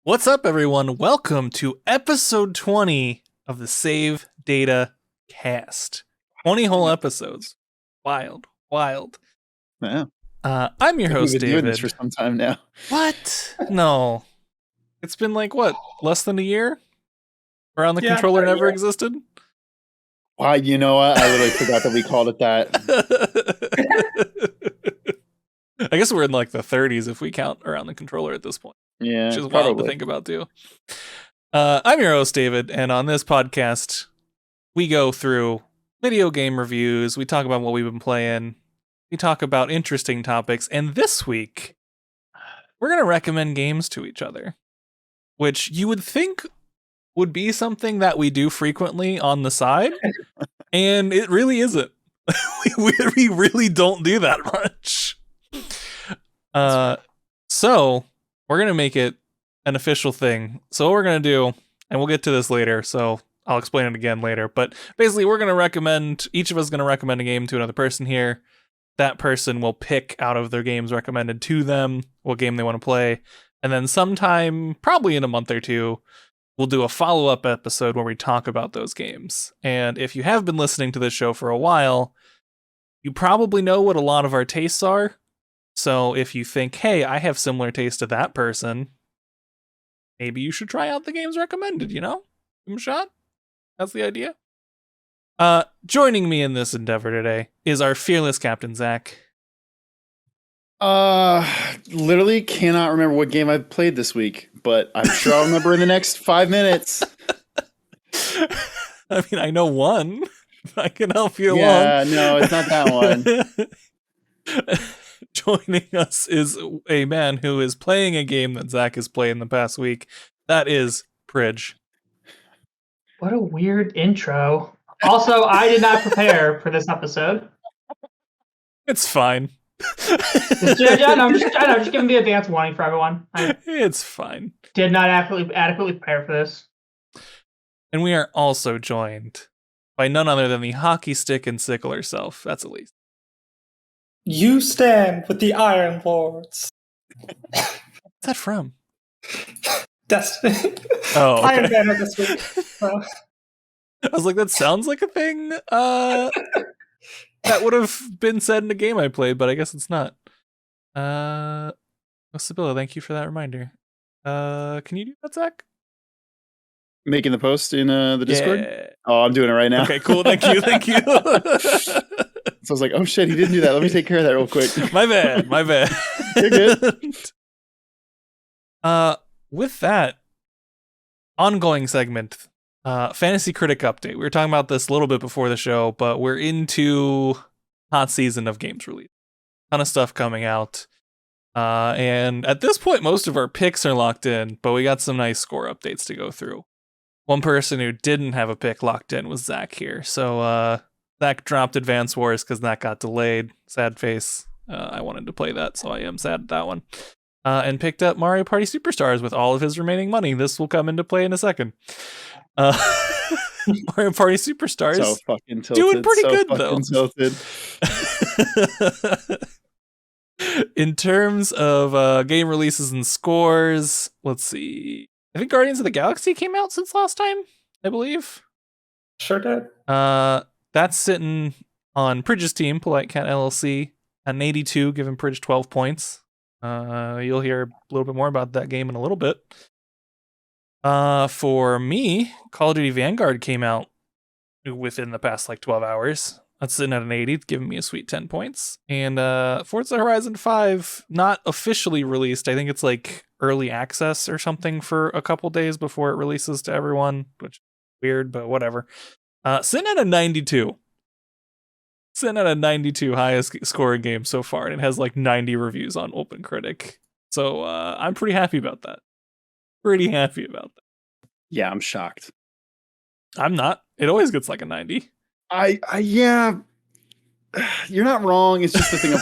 What's up, everyone? Welcome to episode 20 of the Save Data Cast. 20 whole episodes. Wild. Yeah. I'm your host, We've been doing this David. for some time now. What? No. It's been less than a year? Around the controller never existed? Wow, you know what? I literally forgot that we called it that. I guess we're in the 30s if we count around the controller at this point. Yeah, Which is probably. wild to think about, too. I'm your host, David, and on this podcast, we go through video game reviews, we talk about what we've been playing, we talk about interesting topics, and this week, we're going to recommend games to each other, which you would think would be something that we do frequently on the side, and it really isn't. we really don't do that much. So we're going to make it an official thing. So what we're going to do, and we'll get to this later, so I'll explain it again later, but basically we're going to recommend, each of us is going to recommend a game to another person here. That person will pick out of their games recommended to them what game they want to play, and then sometime, probably in a month or two, we'll do a follow-up episode where we talk about those games. And if you have been listening to this show for a while, you probably know what a lot of our tastes are. So if you think, hey, I have similar taste to that person, maybe you should try out the games recommended, you know? Give them a shot. That's the idea. Joining me in this endeavor today is our fearless Captain Zach. Literally cannot remember what game I played this week, but I'm sure I'll remember in the next 5 minutes. I mean, I know one. I can help you along. Yeah, no, it's not that one. Joining us is a man who is playing a game that Zach has played in the past week. That is Prij. What a weird intro. Also, I did not prepare for this episode. It's fine. I'm just giving the advance warning for everyone. It's fine. Did not adequately prepare for this. And we are also joined by none other than the hockey stick and sickle herself. That's Elise. You stand with the Iron Lords. What's that from? Destiny. Oh, okay. Iron Banner this week. I was like, that sounds like a thing that would have been said in a game I played, but I guess it's not. Sibylla, thank you for that reminder. Can you do that, Zach? Making the post in the Discord? Yeah. Oh, I'm doing it right now. Okay, cool. Thank you. So I was like, oh shit, he didn't do that. Let me take care of that real quick. My bad. You're good. With that, ongoing segment, Fantasy Critic update. We were talking about this a little bit before the show, but we're into hot season of games release. Ton of stuff coming out. And at this point, most of our picks are locked in, but we got some nice score updates to go through. One person who didn't have a pick locked in was Zach here. So, Zach dropped Advance Wars because that got delayed. Sad face. I wanted to play that, so I am sad at that one. And picked up Mario Party Superstars with all of his remaining money. This will come into play in a second. Mario Party Superstars. So fucking tilted. Doing pretty good, though. Tilted. In terms of game releases and scores, let's see. I think Guardians of the Galaxy came out since last time, I believe. Sure did. That's sitting on Pridge's team, Polite Cat LLC, at an 82, giving Prij 12 points. You'll hear a little bit more about that game in a little bit. For me, Call of Duty Vanguard came out within the past 12 hours. That's sitting at an 80, giving me a sweet 10 points. And Forza Horizon 5, not officially released. I think it's early access or something for a couple days before it releases to everyone, which is weird, but whatever. Sitting at a 92. Sitting at a 92 highest scoring game so far, and it has 90 reviews on OpenCritic. So I'm pretty happy about that. Yeah, I'm shocked. I'm not. It always gets a 90. Yeah, you're not wrong. It's just the thing of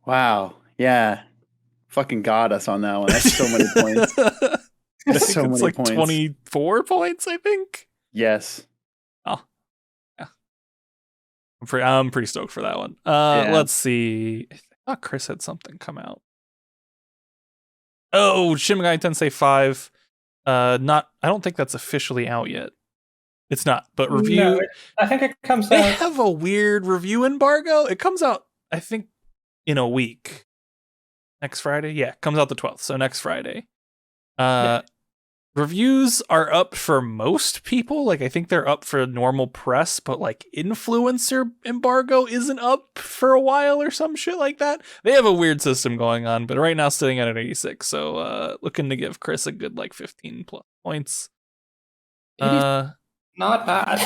wow, yeah, fucking got us on that one. That's so many points. That's so many points. 24 points, I think. Yes. Oh, yeah. I'm pretty stoked for that one. Yeah. Let's see. I thought Chris had something come out. Oh, Shin Megami Tensei 5. I don't think that's officially out yet. It's not, but review. No, I think it comes They out. have a weird review embargo. It comes out, I think, in a week. Next Friday? Yeah, it comes out the 12th, so next Friday. Reviews are up for most people. Like, I think they're up for normal press, but like influencer embargo isn't up for a while or some shit like that. They have a weird system going on, but right now sitting at an 86. So looking to give Chris a good like 15 plus points. Not bad.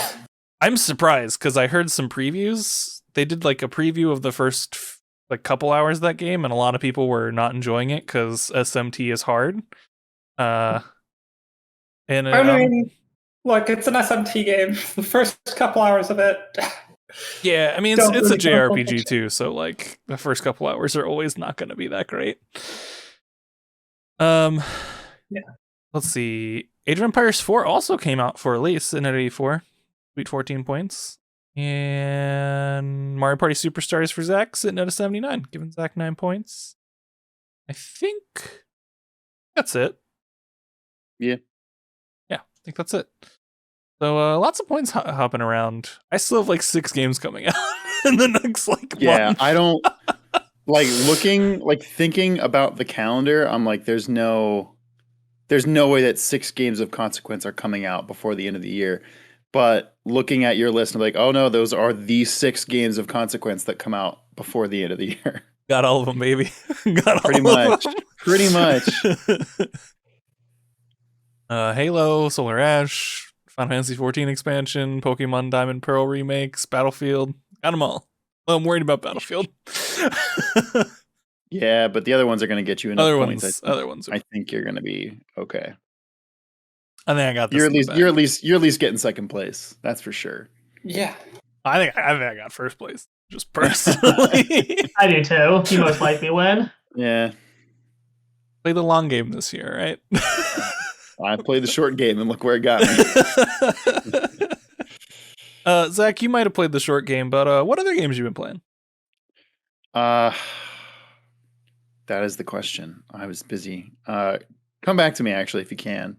I'm surprised because I heard some previews. They did like a preview of the first like couple hours of that game, and a lot of people were not enjoying it because SMT is hard. And I mean, look, it's an SMT game. The first couple hours of it. yeah, I mean Don't it's a really go for JRPG much. too, so like the first couple hours are always not going to be that great. Yeah. Let's see. Age of Empires 4 also came out for Elise in at 84, sweet 14 points, and Mario Party Superstars for Zach sitting at a 79, giving Zach 9 points. I think that's it. Yeah. Yeah, I think that's it. So lots of points hopping around. I still have like 6 games coming out in the next like month. I don't like thinking about the calendar. I'm like, there's no way that 6 games of consequence are coming out before the end of the year. But looking at your list, I'm like, oh no, those are the 6 games of consequence that come out before the end of the year. Got all of them, baby. Got Pretty all much. of them. Pretty much. Halo, Solar Ash, Final Fantasy 14 expansion, Pokemon Diamond Pearl remakes, Battlefield. Got them all. Well, I'm worried about Battlefield. Yeah, but the other ones are going to get you enough points. Other ones. I think you're going to be okay. I think I got this. You're at least getting second place. That's for sure. Yeah. I think I got first place. Just personally. I do too. You most likely win. Yeah. Play the long game this year, right? I played the short game and look where it got me. Zach, you might have played the short game, but what other games you been playing? That is the question. I was busy. Come back to me actually if you can.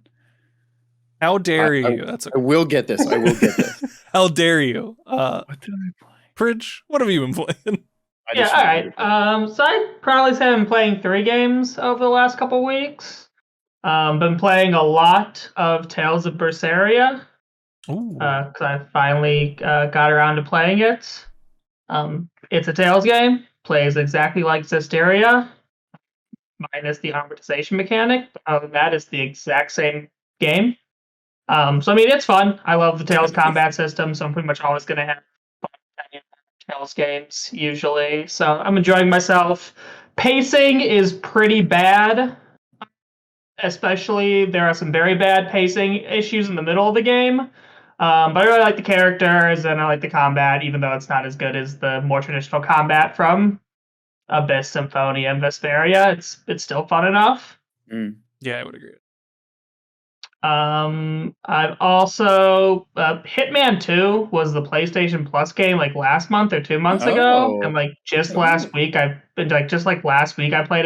How dare you? I will get this. I will get this. How dare you? What did I play? Prij, what have you been playing? Yeah, all right. So I probably have been playing 3 games over the last couple weeks. Been playing a lot of Tales of Berseria because I finally got around to playing it. It's a Tales game. Plays exactly like Zestiria, minus the amortization mechanic. But other than that, it's the exact same game. So I mean, it's fun. I love the Tales combat system, so I'm pretty much always going to have fun playing Tales games usually. So I'm enjoying myself. Pacing is pretty bad. Especially, there are some very bad pacing issues in the middle of the game. But I really like the characters and I like the combat, even though it's not as good as the more traditional combat from Abyss, Symphonia, and Vesperia. It's still fun enough. Yeah, I would agree. I've also Hitman 2 was the PlayStation Plus game like last month or 2 months ago, and like just last week I played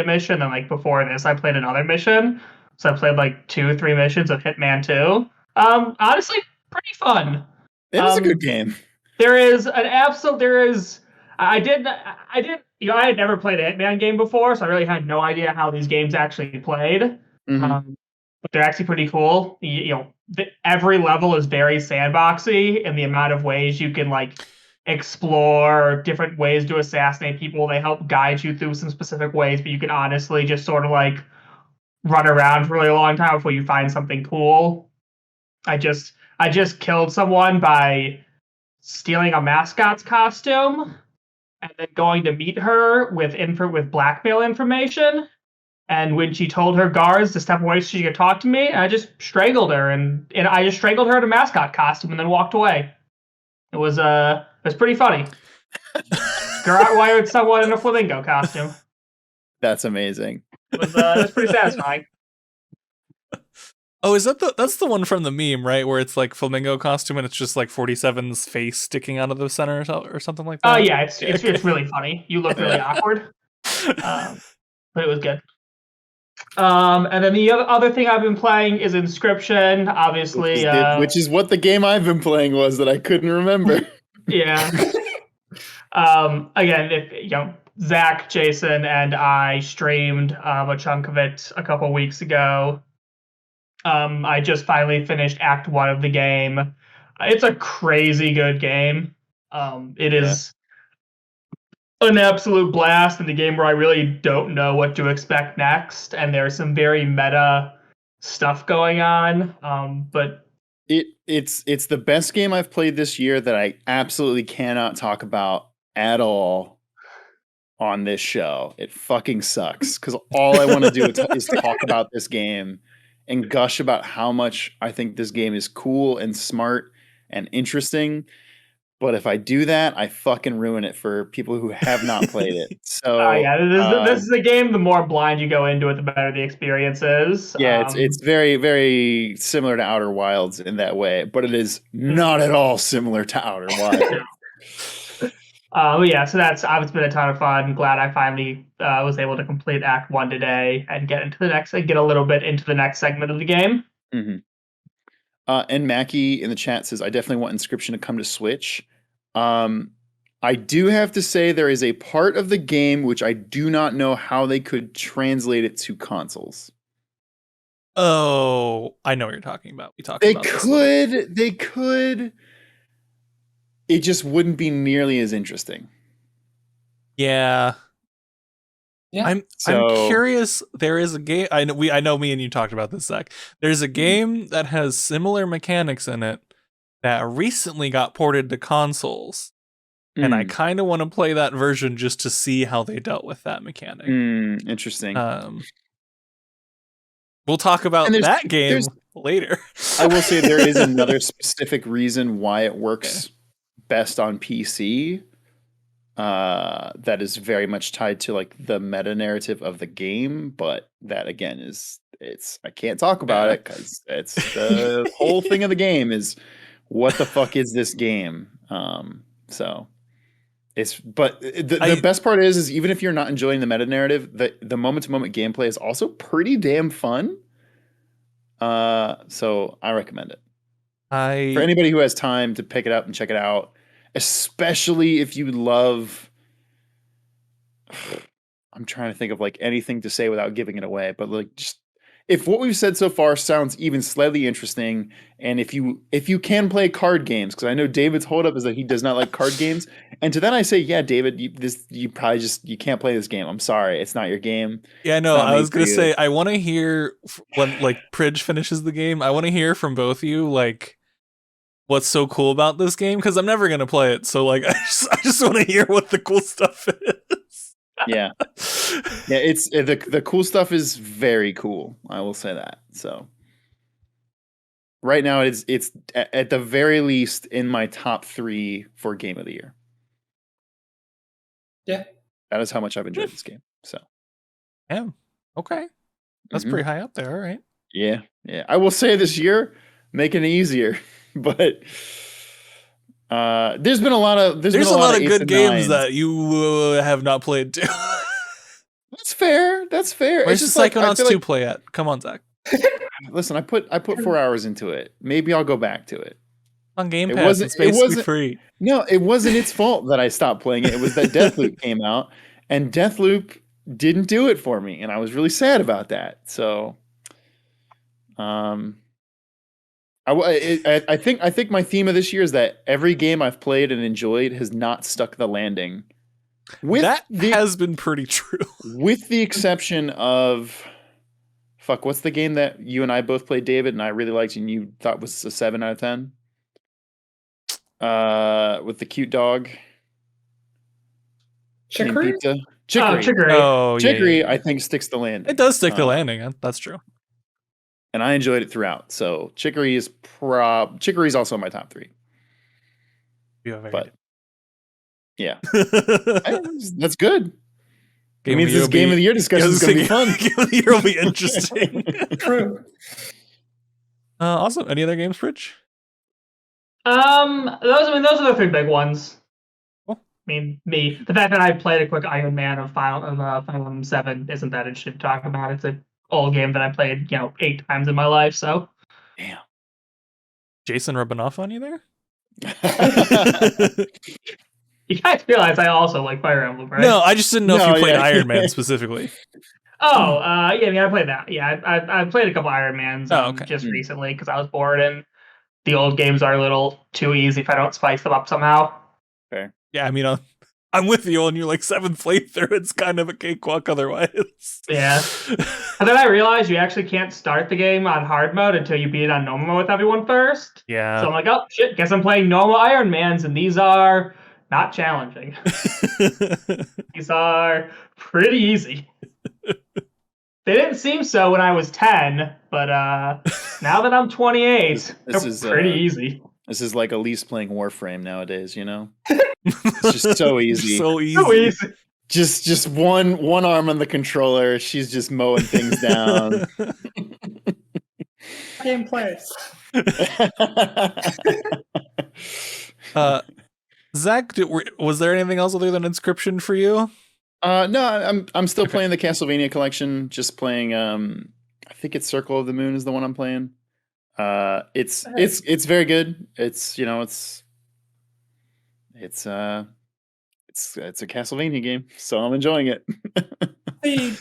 a mission, and like before this I played another mission. So I played like 2 or 3 missions of Hitman 2. Honestly, pretty fun. It is a good game. I had never played a Hitman game before, so I really had no idea how these games actually played. But they're actually pretty cool. Every level is very sandboxy in the amount of ways you can like explore different ways to assassinate people. They help guide you through some specific ways, but you can honestly just sort of like run around for a really long time before you find something cool. I just killed someone by stealing a mascot's costume and then going to meet her with blackmail information. And when she told her guards to step away so she could talk to me, I just strangled her, and I just strangled her in a mascot costume and then walked away. It was pretty funny. Wired someone in a flamingo costume. That's amazing. It was pretty satisfying. Oh, that's the one from the meme, right? Where it's like flamingo costume and it's just like 47's face sticking out of the center or something like that? Oh yeah, it's really funny. You look really awkward. But it was good. And then the other thing I've been playing is Inscryption. Obviously, which is what the game I've been playing was that I couldn't remember. yeah. Again, Zach, Jason, and I streamed a chunk of it a couple weeks ago. I just finally finished Act 1 of the game. It's a crazy good game. It is an absolute blast in the game where I really don't know what to expect next, and there's some very meta stuff going on. But it's the best game I've played this year that I absolutely cannot talk about at all on this show. It fucking sucks because all I want to do is talk about this game and gush about how much I think this game is cool and smart and interesting. But if I do that, I fucking ruin it for people who have not played it. So this is a game. The more blind you go into it, the better the experience is. Yeah, it's very, very similar to Outer Wilds in that way, but it is not at all similar to Outer Wilds. So it's been a ton of fun. Glad I finally was able to complete Act 1 today and get a little bit into the next segment of the game. Mm-hmm. And Mackie in the chat says, I definitely want Inscryption to come to Switch. I do have to say there is a part of the game which I do not know how they could translate it to consoles. Oh, I know what you're talking about. They could. It just wouldn't be nearly as interesting. Yeah. I'm curious. There is a game. I know me and you talked about this, Zach. There's a game that has similar mechanics in it that recently got ported to consoles. And I kind of want to play that version just to see how they dealt with that mechanic. Interesting. We'll talk about that game later. I will say there is another specific reason why it works best on PC. That is very much tied to like the meta narrative of the game, but that again I can't talk about it because it's the whole thing of the game is what the fuck is this game? The best part is even if you're not enjoying the meta narrative, the moment to moment gameplay is also pretty damn fun. So I recommend it. For anybody who has time to pick it up and check it out. Especially if you love, I'm trying to think of like anything to say without giving it away, but like just if what we've said so far sounds even slightly interesting, and if you can play card games, because I know David's holdup is that he does not like card games, and to that I say, yeah, David, you probably you can't play this game. I'm sorry, it's not your game. Yeah, no, I was gonna say I want to hear when like Prij finishes the game. I want to hear from both of you like what's so cool about this game, because I'm never gonna play it, so like I just want to hear what the cool stuff is. Yeah it's the cool stuff is very cool, I will say that. So right now it's at the very least in my top 3 for game of the year. That is how much I've enjoyed this game. So okay, that's pretty high up there. All right. Yeah I will say this year making it easier. But there's been a lot of good games that you have not played too. That's fair. Where's the Psychonauts 2 play at? Come on, Zach. Listen, I put 4 hours into it. Maybe I'll go back to it. On Game Pass, it's basically free. No, it wasn't its fault that I stopped playing it. It was that Deathloop came out, and Deathloop didn't do it for me, and I was really sad about that. So, I think my theme of this year is that every game I've played and enjoyed has not stuck the landing. Has been pretty true. With the exception of what's the game that you and I both played, David, and I really liked and you thought was a 7 out of 10? With the cute dog. Chicory? Chicory. Oh, Chicory, yeah. I think sticks the landing. It does stick the landing. That's true. And I enjoyed it throughout. So Chicory's also in my top 3. Yeah, that's good. It means this game of the year discussion is going to be fun. Game of the year will be interesting. True. Awesome. Any other games, Rich? Those are the 3 big ones. Cool. I mean, the fact that I played a quick Iron Man of Final 7 isn't that interesting to talk about. It's a old game that I played, 8 times in my life. So Damn. Jason rubbing off on you there? you guys realize I also like Fire Emblem, right? No, I just didn't know if No, you played yeah. Iron Man specifically. Oh, yeah, I mean, I played that. Yeah, I played a couple Iron Mans Okay. just recently because I was bored, and the old games are a little too easy if I don't spice them up somehow. Fair. Yeah, I mean, I'm with you on your like 7th playthrough. It's kind of a cakewalk otherwise. Yeah. And then I realized you actually can't start the game on hard mode until you beat it on normal mode with everyone first. Yeah. So I'm like, oh shit, guess I'm playing normal Iron Mans, and these are not challenging. These are pretty easy. They didn't seem so when I was 10, but now that I'm 28, This is, they're pretty easy. This is like Elise playing Warframe nowadays, you know? It's just so easy. So easy. So easy. Just one arm on the controller. She's just mowing things down. Game plays. Zach, was there anything else other than Inscryption for you? No, I'm still playing the Castlevania collection. Just playing. I think it's Circle of the Moon is the one I'm playing. It's very good. It's a Castlevania game, so I'm enjoying it. The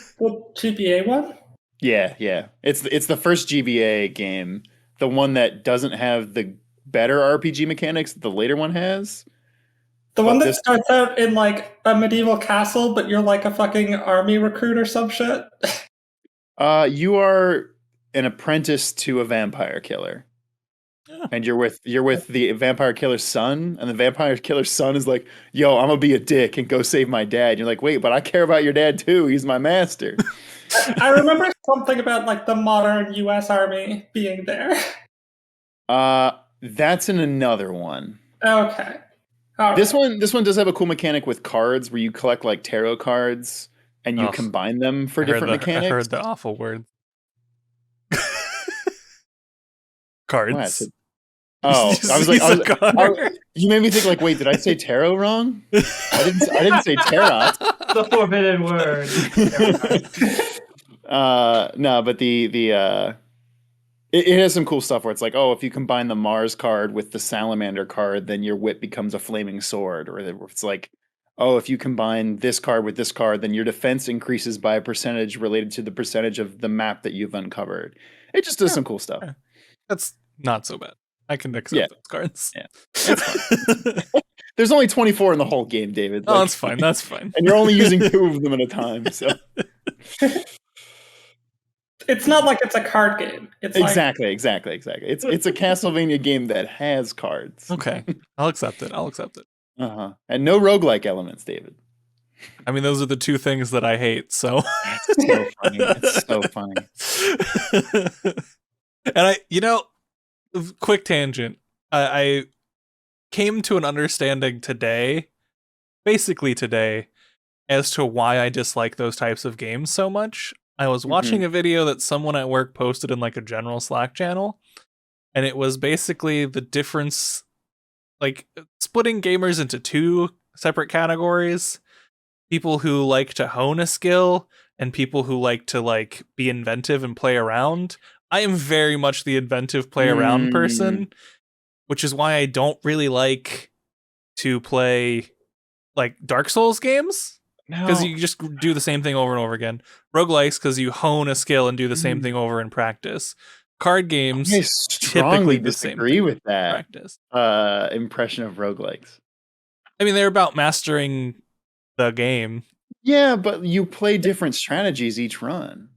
GBA one? Yeah. It's the first GBA game, the one that doesn't have the better RPG mechanics that the later one has. The one that starts out in like a medieval castle, but you're like a fucking army recruit or some shit. You are an apprentice to a vampire killer. Yeah. And you're with the vampire killer's son, and the vampire killer's son is like, yo, I'm gonna be a dick and go save my dad. And you're like, wait, but I care about your dad too. He's my master. I remember something about like the modern US Army being there. That's in another one. Okay. This one does have a cool mechanic with cards where you collect like tarot cards and you combine them for different mechanics. I heard the awful word. Cards. What? Oh, I was like, you made me think like, wait, did I say tarot wrong? I didn't say tarot. The forbidden word. No, but it has some cool stuff where it's like, oh, if you combine the Mars card with the Salamander card, then your whip becomes a flaming sword. Or it's like, oh, if you combine this card with this card, then your defense increases by a percentage related to the percentage of the map that you've uncovered. It just does some cool stuff. That's not so bad. I can accept those cards. Yeah, that's fine. There's only 24 in the whole game, David. Oh, that's fine. That's fine. And you're only using 2 of them at a time. So it's not like it's a card game. It's exactly. It's a Castlevania game that has cards. Okay, I'll accept it. And no roguelike elements, David. I mean, those are the 2 things that I hate. So It's so funny. And quick tangent. I came to an understanding basically today, as to why I dislike those types of games so much. I was watching a video that someone at work posted in like a general Slack channel, and it was basically the difference, like splitting gamers into 2 separate categories: people who like to hone a skill and people who like to like be inventive and play around. I am very much the inventive play around person, which is why I don't really like to play like Dark Souls games, because you just do the same thing over and over again. Roguelikes, because you hone a skill and do the same thing over in practice. Card games, I strongly disagree with that practice. Impression of roguelikes. I mean, they're about mastering the game. Yeah, but you play different strategies each run.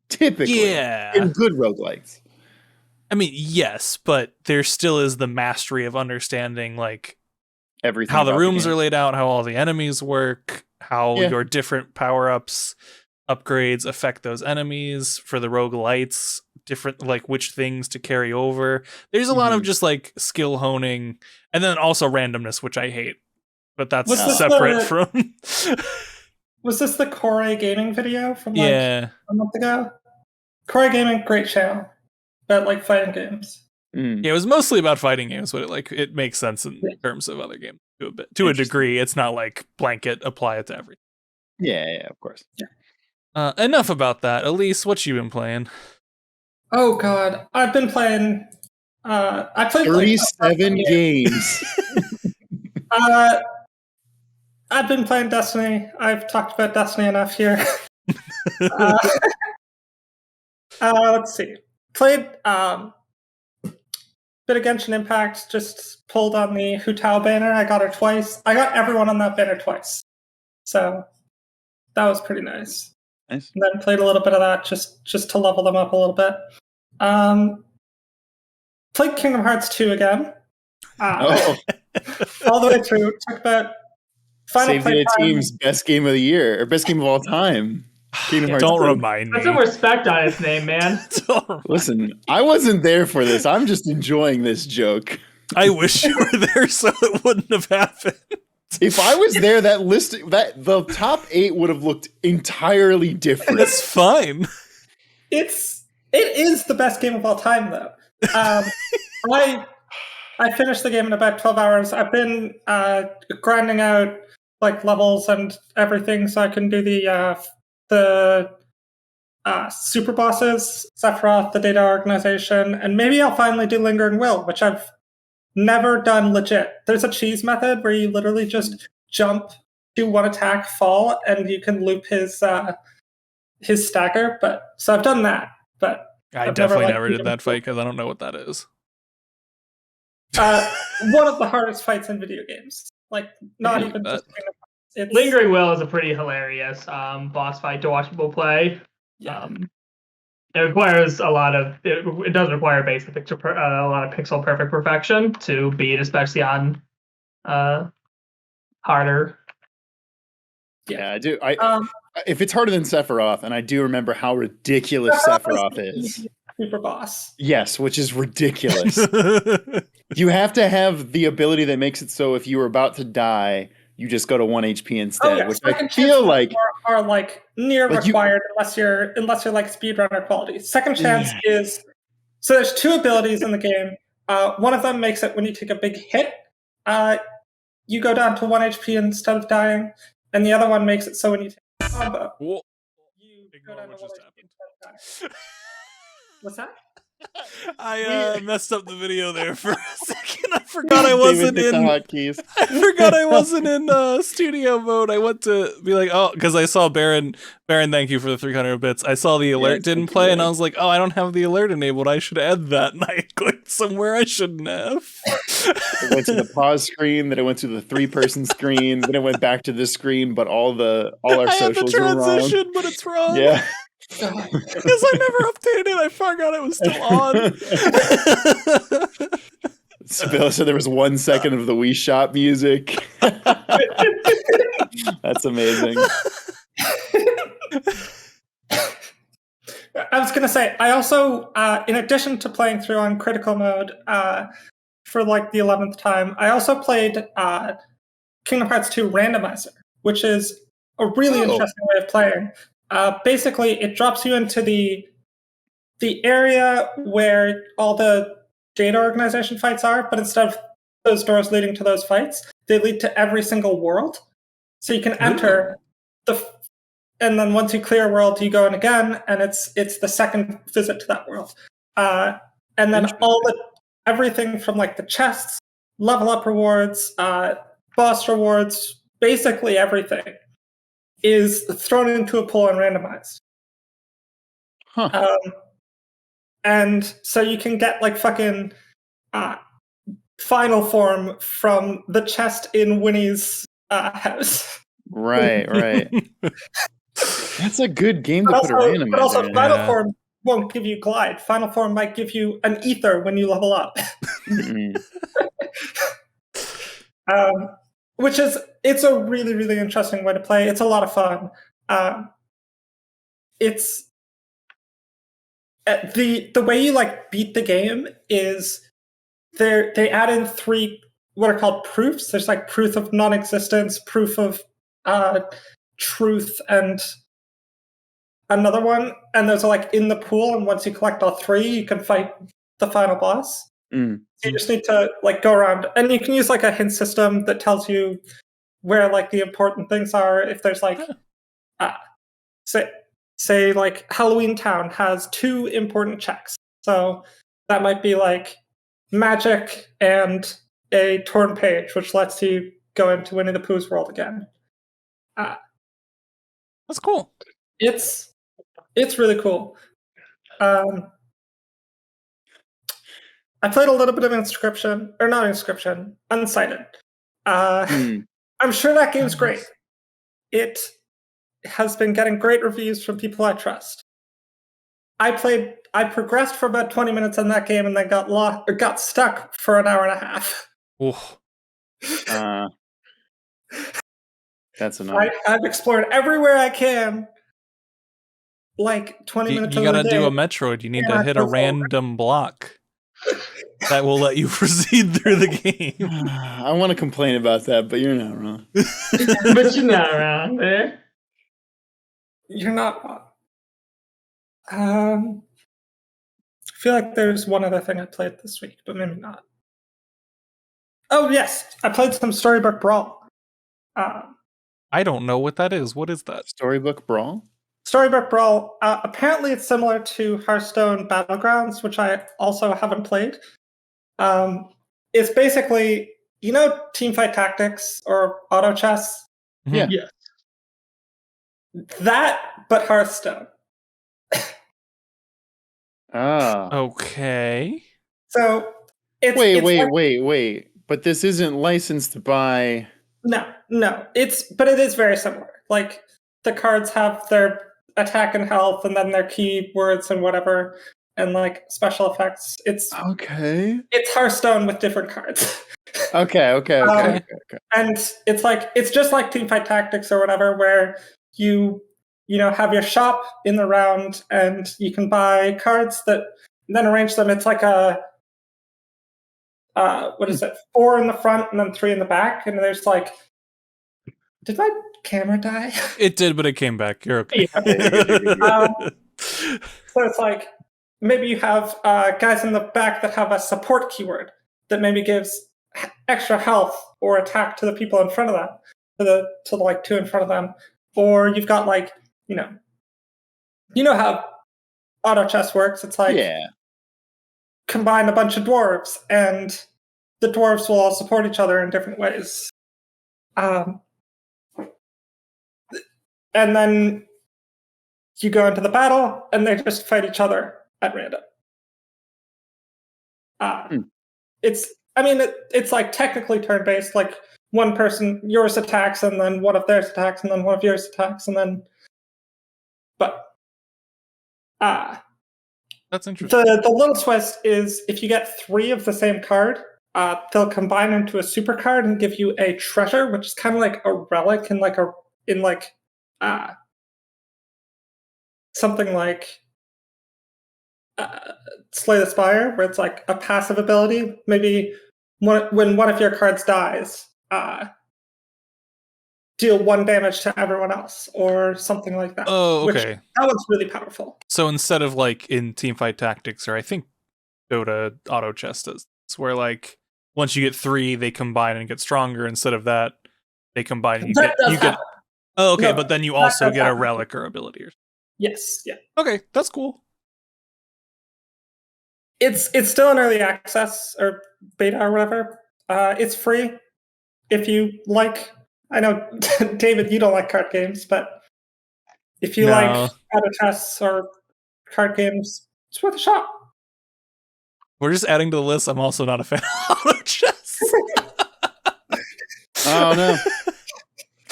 Typically, in good roguelikes. I mean, yes, but there still is the mastery of understanding like everything, how the rooms are laid out, how all the enemies work, how your different power-ups, upgrades affect those enemies for the roguelites, different like which things to carry over. There's a lot of just like skill honing, and then also randomness, which I hate. But that's separate from Was this the Core Gaming video from like a month ago? Core Gaming, great channel about like fighting games. Yeah, it was mostly about fighting games, but it makes sense in terms of other games to a degree. It's not like blanket apply it to everything. Yeah, of course. Yeah. Enough about that. Elise, what you been playing? Oh God, I've been playing. I played 37 games. I've been playing Destiny. I've talked about Destiny enough here. Let's see. Played bit of Genshin Impact. Just pulled on the Hutao banner. I got her twice. I got everyone on that banner twice. So that was pretty nice. Nice. And then played a little bit of that just to level them up a little bit. Played Kingdom Hearts 2 again. All the way through. Took about final Save the team's best game of the year, or best game of all time. Don't remind me. Put some respect on his name, man. Listen, I wasn't there for this. I'm just enjoying this joke. I wish you were there so it wouldn't have happened. If I was there, the top 8 would have looked entirely different. That's fine. It is the best game of all time, though. I finished the game in about 12 hours. I've been grinding out like levels and everything, so I can do the super bosses, Sephiroth, the data organization, and maybe I'll finally do Lingering Will, which I've never done legit. There's a cheese method where you literally just jump to one attack, fall, and you can loop his stagger. But so I've done that, but I definitely never did that fight because I don't know what that is. One of the hardest fights in video games. Like not even just Lingering Will is a pretty hilarious boss fight to watch people play. It requires a lot of. It does require basic a lot of pixel perfect perfection to beat, especially on harder. Yeah, I do. If it's harder than Sephiroth, and I do remember how ridiculous Sephiroth is. Super boss. Yes, which is ridiculous. You have to have the ability that makes it so if you were about to die, you just go to 1 HP instead, which I feel like are like near required unless you're like speedrunner quality. Second chance is so there's 2 abilities in the game. One of them makes it when you take a big hit, you go down to 1 HP instead of dying, and the other one makes it so when you take a combo, you go down to 1 HP instead of dying. What's that? I messed up the video there for a second. I forgot I wasn't in hotkeys. I forgot I wasn't in studio mode. I went to be like, oh, because I saw Baron, thank you for the 300 bits. I saw the alert didn't play, and I was like, oh, I don't have the alert enabled. I should add that. And I clicked somewhere I shouldn't have. It went to the pause screen, then it went to the 3-person screen, then it went back to this screen, but all our socials were wrong. I had the transition, but it's wrong. Yeah. Because I never updated it. I forgot it was still on. So there was 1 second of the Wii Shop music. That's amazing. I was going to say, I also, in addition to playing through on critical mode for like the 11th time, I also played Kingdom Hearts 2 Randomizer, which is a really interesting way of playing. Basically, it drops you into the area where all the data organization fights are, but instead of those doors leading to those fights, they lead to every single world. So you can enter and then once you clear a world, you go in again, and it's the second visit to that world. And then everything from like the chests, level up rewards, boss rewards, basically everything is thrown into a pool and randomized. And so you can get like fucking final form from the chest in Winnie's house. Right. That's a good game to put a randomizer. But also, final form won't give you glide. Final form might give you an ether when you level up. Which is, it's a really, really interesting way to play. It's a lot of fun. It's the way you like beat the game is they add in 3 what are called proofs. There's like proof of non-existence, proof of truth, and another one. And those are like in the pool. And once you collect all 3, you can fight the final boss. So you just need to like go around, and you can use like a hint system that tells you where like the important things are. If there's like, say say like Halloween Town has 2 important checks. So that might be like magic and a torn page, which lets you go into Winnie the Pooh's world again. That's cool. It's really cool. I played a little bit of Inscryption, or not Inscryption, Unsighted. I'm sure that game's great. It has been getting great reviews from people I trust. I progressed for about 20 minutes in that game and then got stuck for an hour and a half. Oof. That's annoying. I've explored everywhere I can. Like 20 minutes. You gotta do a Metroid. You need to hit a random block that will let you proceed through the game. I want to complain about that, but you're not wrong. But you're not wrong there. You're not wrong. I feel like there's one other thing I played this week, but maybe not. Oh yes, I played some Storybook Brawl. I don't know what that is. What is that? Storybook Brawl? Storybook Brawl, apparently it's similar to Hearthstone Battlegrounds, which I also haven't played. It's basically, you know, Teamfight Tactics or Auto Chess? Yeah. Yes. That, but Hearthstone. Okay. So, it's... Wait. But this isn't licensed by... No. But it is very similar. Like, the cards have their attack and health, and then their keywords and whatever, and like special effects. It's Hearthstone with different cards. Okay. And it's just like Teamfight Tactics or whatever, where you have your shop in the round, and you can buy cards that then arrange them. It's like a 4 in the front and then 3 in the back, and there's like. Did my camera die? It did, but it came back. You're okay. So it's like maybe you have guys in the back that have a support keyword that maybe gives extra health or attack to the people in front of them, to like 2 in front of them, or you've got like you know how auto chess works. It's like combine a bunch of dwarves, and the dwarves will all support each other in different ways. And then you go into the battle, and they just fight each other at random. It's like technically turn-based. Like one person, yours attacks, and then one of theirs attacks, and then one of yours attacks, and then. But that's interesting. The little twist is if you get 3 of the same card, they'll combine into a super card and give you a treasure, which is kind of like a relic something like Slay the Spire, where it's like a passive ability. Maybe when one of your cards dies, deal 1 damage to everyone else, or something like that. Oh, okay. That one's really powerful. So instead of like in Teamfight Tactics, or I think Dota Auto Chess does, it's where like once you get 3, they combine and get stronger. Instead of that, they combine and you get. Oh, okay, no, but then you also get a relic or ability. Yes, yeah. Okay, that's cool. It's still in early access or beta or whatever. It's free. If you like, I know David, you don't like card games, but if you like auto chess or card games, it's worth a shot. We're just adding to the list. I'm also not a fan of auto chess. Oh no.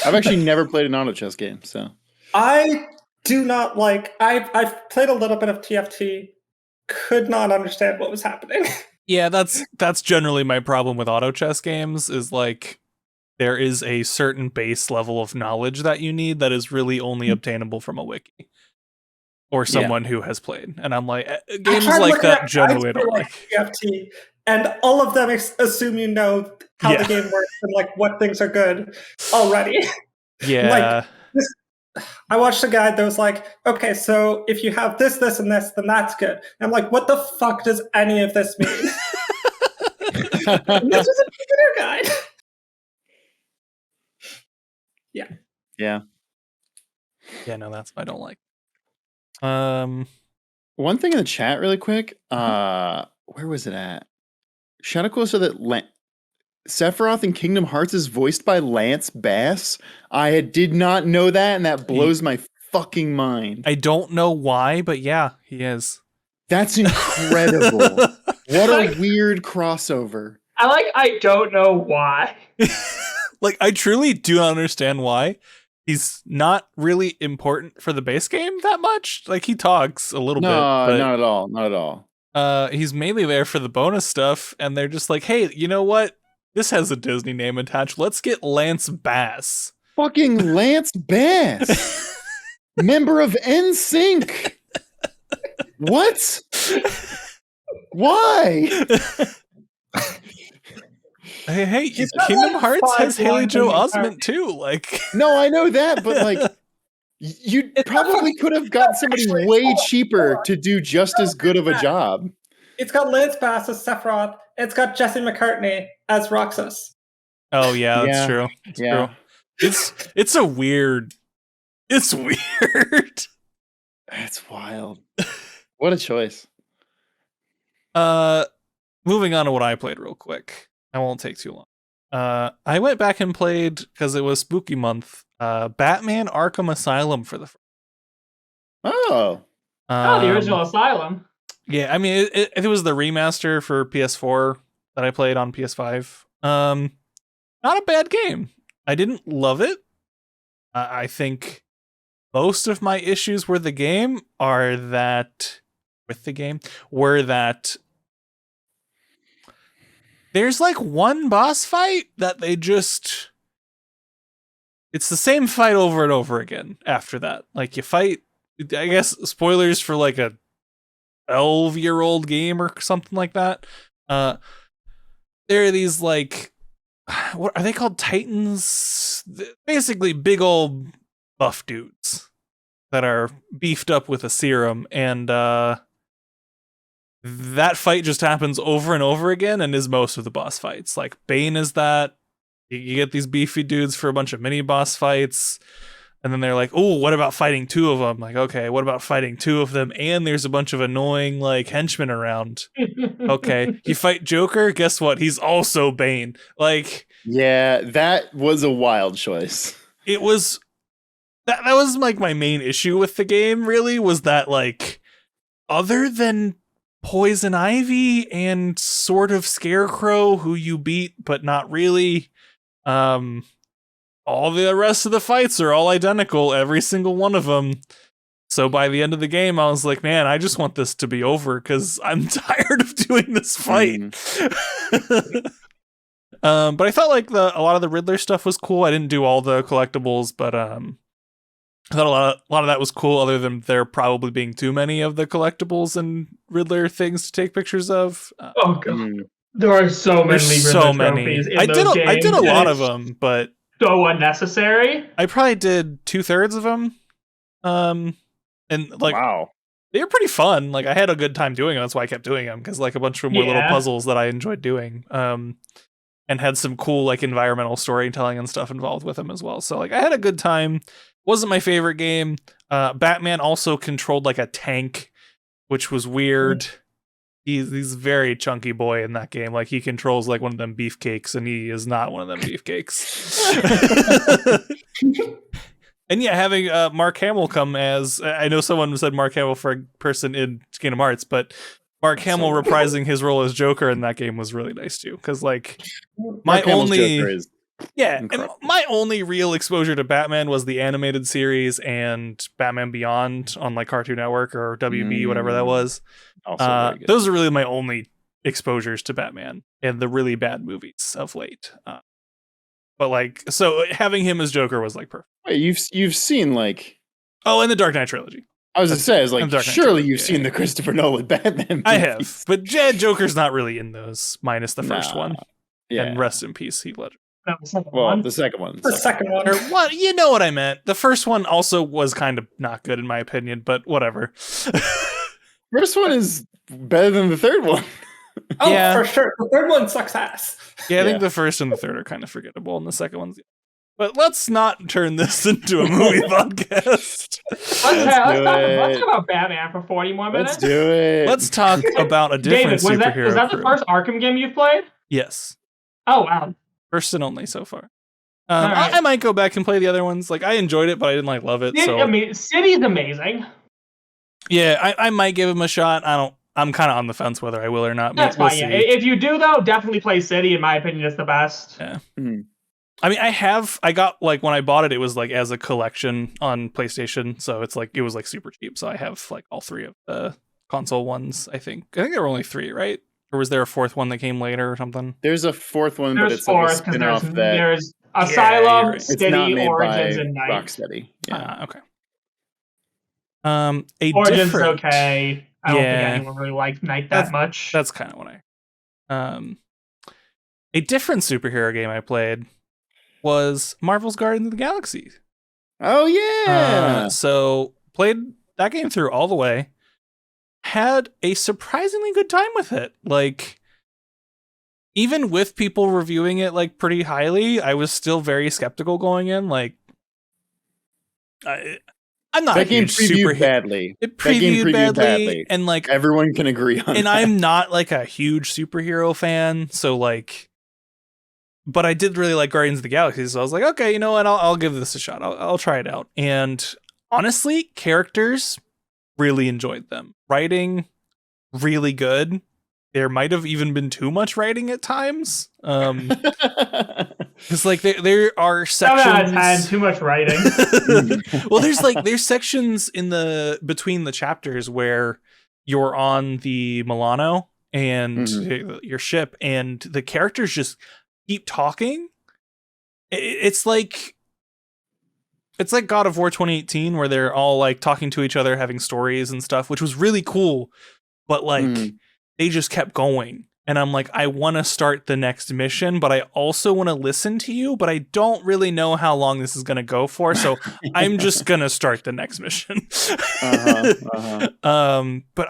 I've actually never played an auto chess game, so I do not like. I've played a little bit of TFT. Could not understand what was happening. Yeah, that's generally my problem with auto chess games. Is like there is a certain base level of knowledge that you need that is really only obtainable from a wiki or someone who has played. And I'm like, games like that generally don't like TFT, and all of them assume you know how the game works and like what things are good already. Yeah. I watched a guide that was like, okay, so if you have this, this, and this, then that's good. And I'm like, what the fuck does any of this mean? This was a beginner guide. Yeah. Yeah, no, that's what I don't like. One thing in the chat, really quick. Where was it at? Shadowcool said that Sephiroth in Kingdom Hearts is voiced by Lance Bass. I did not know that, and that blows my fucking mind. I don't know why, but yeah, he is. That's incredible. What a weird crossover. I don't know why. Like, I truly do not understand why. He's not really important for the base game that much. Like, he talks a little bit. No, not at all. Not at all. He's mainly there for the bonus stuff, and they're just like, hey, you know what? This has a Disney name attached. Let's get Lance Bass. Fucking Lance Bass. Member of NSYNC. What? Why? Hey, Kingdom Hearts has Haley Joel Osment too. Like, no, I know that, but like, you probably could have got somebody way cheaper to do just as good of a job. It's got Lance Bass as Sephiroth. It's got Jesse McCartney as Roxas. Oh yeah, that's true. That's true. It's a weird. It's weird. That's wild. What a choice. Moving on to what I played real quick. I won't take too long. I went back and played, because it was spooky month, Batman Arkham Asylum for the first. Oh. The original Asylum. Yeah, I mean, it was the remaster for PS4 that I played on PS5. Not a bad game. I didn't love it. I think most of my issues with the game were that there's like one boss fight that it's the same fight over and over again after that. Like, you fight, I guess, spoilers for like a 12-year-old game or something like that. There are these, like, what are they called? Titans? Basically big old buff dudes that are beefed up with a serum, and that fight just happens over and over again and is most of the boss fights. Like, Bane is that. You get these beefy dudes for a bunch of mini boss fights, and then they're like, oh, what about fighting two of them? Like, okay, what about fighting two of them? And there's a bunch of annoying, like, henchmen around. Okay, you fight Joker, guess what? He's also Bane. Like, yeah, that was a wild choice. It was... That was, like, my main issue with the game, really, was that, like, other than Poison Ivy and sort of Scarecrow, who you beat, but not really, all the rest of the fights are all identical, every single one of them. So by the end of the game, I was like, man, I just want this to be over, because I'm tired of doing this fight. But I felt like a lot of the Riddler stuff was cool. I didn't do all the collectibles, but I thought a lot of that was cool, other than there probably being too many of the collectibles and Riddler things to take pictures of. Oh god, there are so many Riddler trophies in those games. I did a lot of them, but so unnecessary. I probably did 2/3 of them. And like, wow, they were pretty fun. Like, I had a good time doing them. That's why I kept doing them, because like a bunch of them were little puzzles that I enjoyed doing. And had some cool, like, environmental storytelling and stuff involved with them as well. So like, I had a good time. Wasn't my favorite game. Batman also controlled like a tank, which was weird. He's a very chunky boy in that game. Like, he controls like one of them beefcakes, and he is not one of them beefcakes. And yeah, having Mark Hamill come as, I know someone said Mark Hamill for a person in Kingdom Hearts, but Mark Hamill reprising his role as Joker in that game was really nice too. Because like, my only real exposure to Batman was the animated series and Batman Beyond on like Cartoon Network or WB, whatever that was. Those are really my only exposures to Batman and the really bad movies of late. But like, so having him as Joker was like perfect. Wait, you've seen like... Oh, and the Dark Knight trilogy. I was going to say, I was like, surely you've seen the Christopher Nolan Batman movies. I have, but Joker's not really in those, minus the first one. Yeah. And rest in peace, Heath Ledger. The second one. The second one. Or what? You know what I meant. The first one also was kind of not good in my opinion, but whatever. First one is better than the third one. Oh, yeah, for sure. The third one sucks ass. Yeah, I think the first and the third are kind of forgettable, and the second one's... But let's not turn this into a movie podcast. Let's talk about Batman for 40 more minutes. Let's do it. Let's talk about a different David, superhero. Was that crew. the first Arkham game you've played? Yes. Oh, wow. First and only so far. Right. I might go back and play the other ones. Like, I enjoyed it, but I didn't love it. So I mean, City's amazing. yeah, I might give him a shot. I'm kind of on the fence whether I will or not. That's we'll fine. see. Yeah. If you do though, definitely play City. In my opinion, it's the best. Yeah. Mhm. I mean, I got like when I bought it, it was like as a collection on PlayStation, so it's like it was like super cheap. So I have like all 3 of the console ones. I think there were only 3, right? Or was there a 4th one that came later or something? There's a 4th one, but There's it's like a 4 because spin-off that there's you're Asylum, right. it's City, not made Origins, by and Night. Rocksteady. Yeah. Okay. A Origins is different. okay. I don't Yeah. think anyone really liked Night that much. That's kind of what a different superhero game I played was Marvel's Guardians of the Galaxy. Oh yeah. So played that game through all the way. Had a surprisingly good time with it. Like, even with people reviewing it like pretty highly, I was still very skeptical going in. Like, I'm not that a game huge previewed superhero. badly. It That game previewed badly, and like Everyone can agree on and that. I'm not like a huge superhero fan, so like, but I did really like Guardians of the Galaxy, so I was like, okay, you know what, I'll give this a shot. I'll try it out. And honestly, characters, really enjoyed them. Writing, really good. There might have even been too much writing at times. Because like there are sections. 7 out of 10, too much writing. Well, there's sections in the between the chapters where you're on the Milano and your ship, and the characters just keep talking. It's like God of War 2018, where they're all like talking to each other, having stories and stuff, which was really cool. But like they just kept going. And I'm like, I want to start the next mission, but I also want to listen to you, but I don't really know how long this is going to go for. So I'm just going to start the next mission. But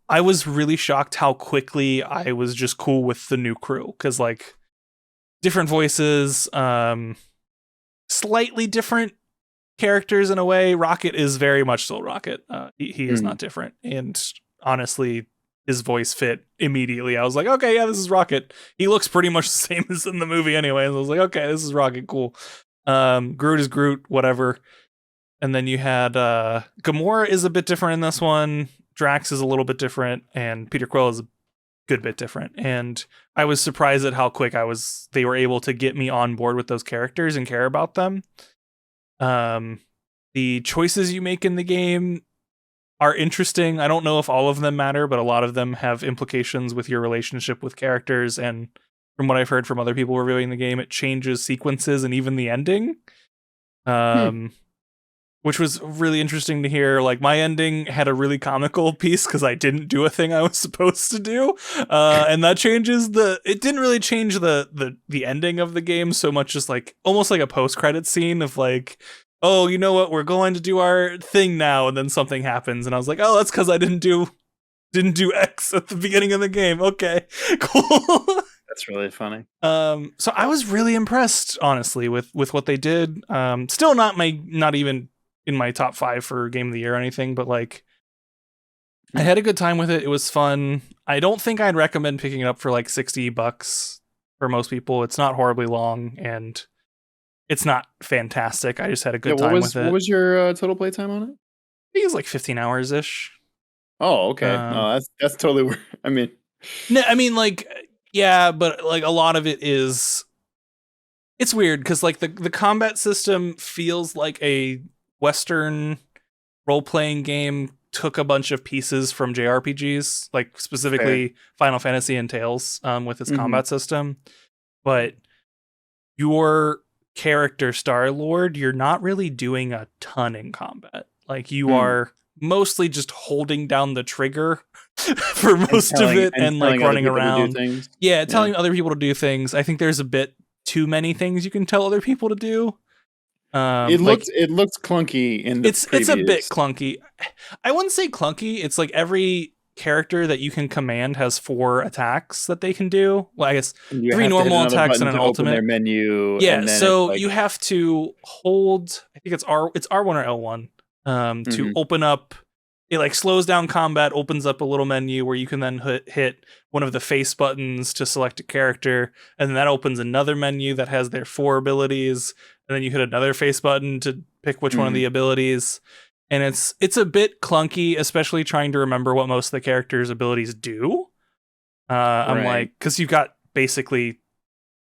I was really shocked how quickly I was just cool with the new crew. Cause like different voices, slightly different characters in a way. Rocket is very much still Rocket. He is not different. And honestly, his voice fit immediately. I was like, okay, yeah, this is Rocket. He looks pretty much the same as in the movie anyway. And I was like, okay, this is Rocket, cool. Groot is Groot, whatever. And then you had Gamora is a bit different in this one. Drax is a little bit different, and Peter Quill is a good bit different. And I was surprised at how quick they were able to get me on board with those characters and care about them. The choices you make in the game are interesting. I don't know if all of them matter, but a lot of them have implications with your relationship with characters. And from what I've heard from other people reviewing the game, it changes sequences and even the ending. Which was really interesting to hear. Like, my ending had a really comical piece because I didn't do a thing I was supposed to do. And that changes it didn't really change the ending of the game so much, just like almost like a post-credit scene of like, oh, you know what, we're going to do our thing now, and then something happens, and I was like, oh, that's because I didn't do X at the beginning of the game. Okay, cool. That's really funny. So I was really impressed, honestly, with what they did. Still not even in my top 5 for Game of the Year or anything, but like, I had a good time with it. It was fun. I don't think I'd recommend picking it up for like $60 for most people. It's not horribly long, and it's not fantastic. I just had a good time with it. What was your total playtime on it? I think it was like 15 hours ish. Oh, okay. No, that's totally. I mean, no, I mean, like, yeah, but like a lot of it is. It's weird because like the combat system feels like a Western role playing game took a bunch of pieces from JRPGs, like specifically Final Fantasy and Tales, with its combat system, but your character Star-Lord, you're not really doing a ton in combat. Like, you are mostly just holding down the trigger for most of it and like running around. Yeah, telling other people to do things. I think there's a bit too many things you can tell other people to do. It looks clunky in the it's a bit clunky. I wouldn't say clunky. It's like every character that you can command has 4 attacks that they can do. Well, I guess You 3 have to hit normal another attacks and button an to open their ultimate. menu. Yeah, and then so it's like, you have to hold. I think it's R1 or L1 to open up. It like slows down combat, opens up a little menu where you can then hit one of the face buttons to select a character, and then that opens another menu that has their 4 abilities, and then you hit another face button to pick which one of the abilities. And it's a bit clunky, especially trying to remember what most of the characters' abilities do. I'm like, because you've got basically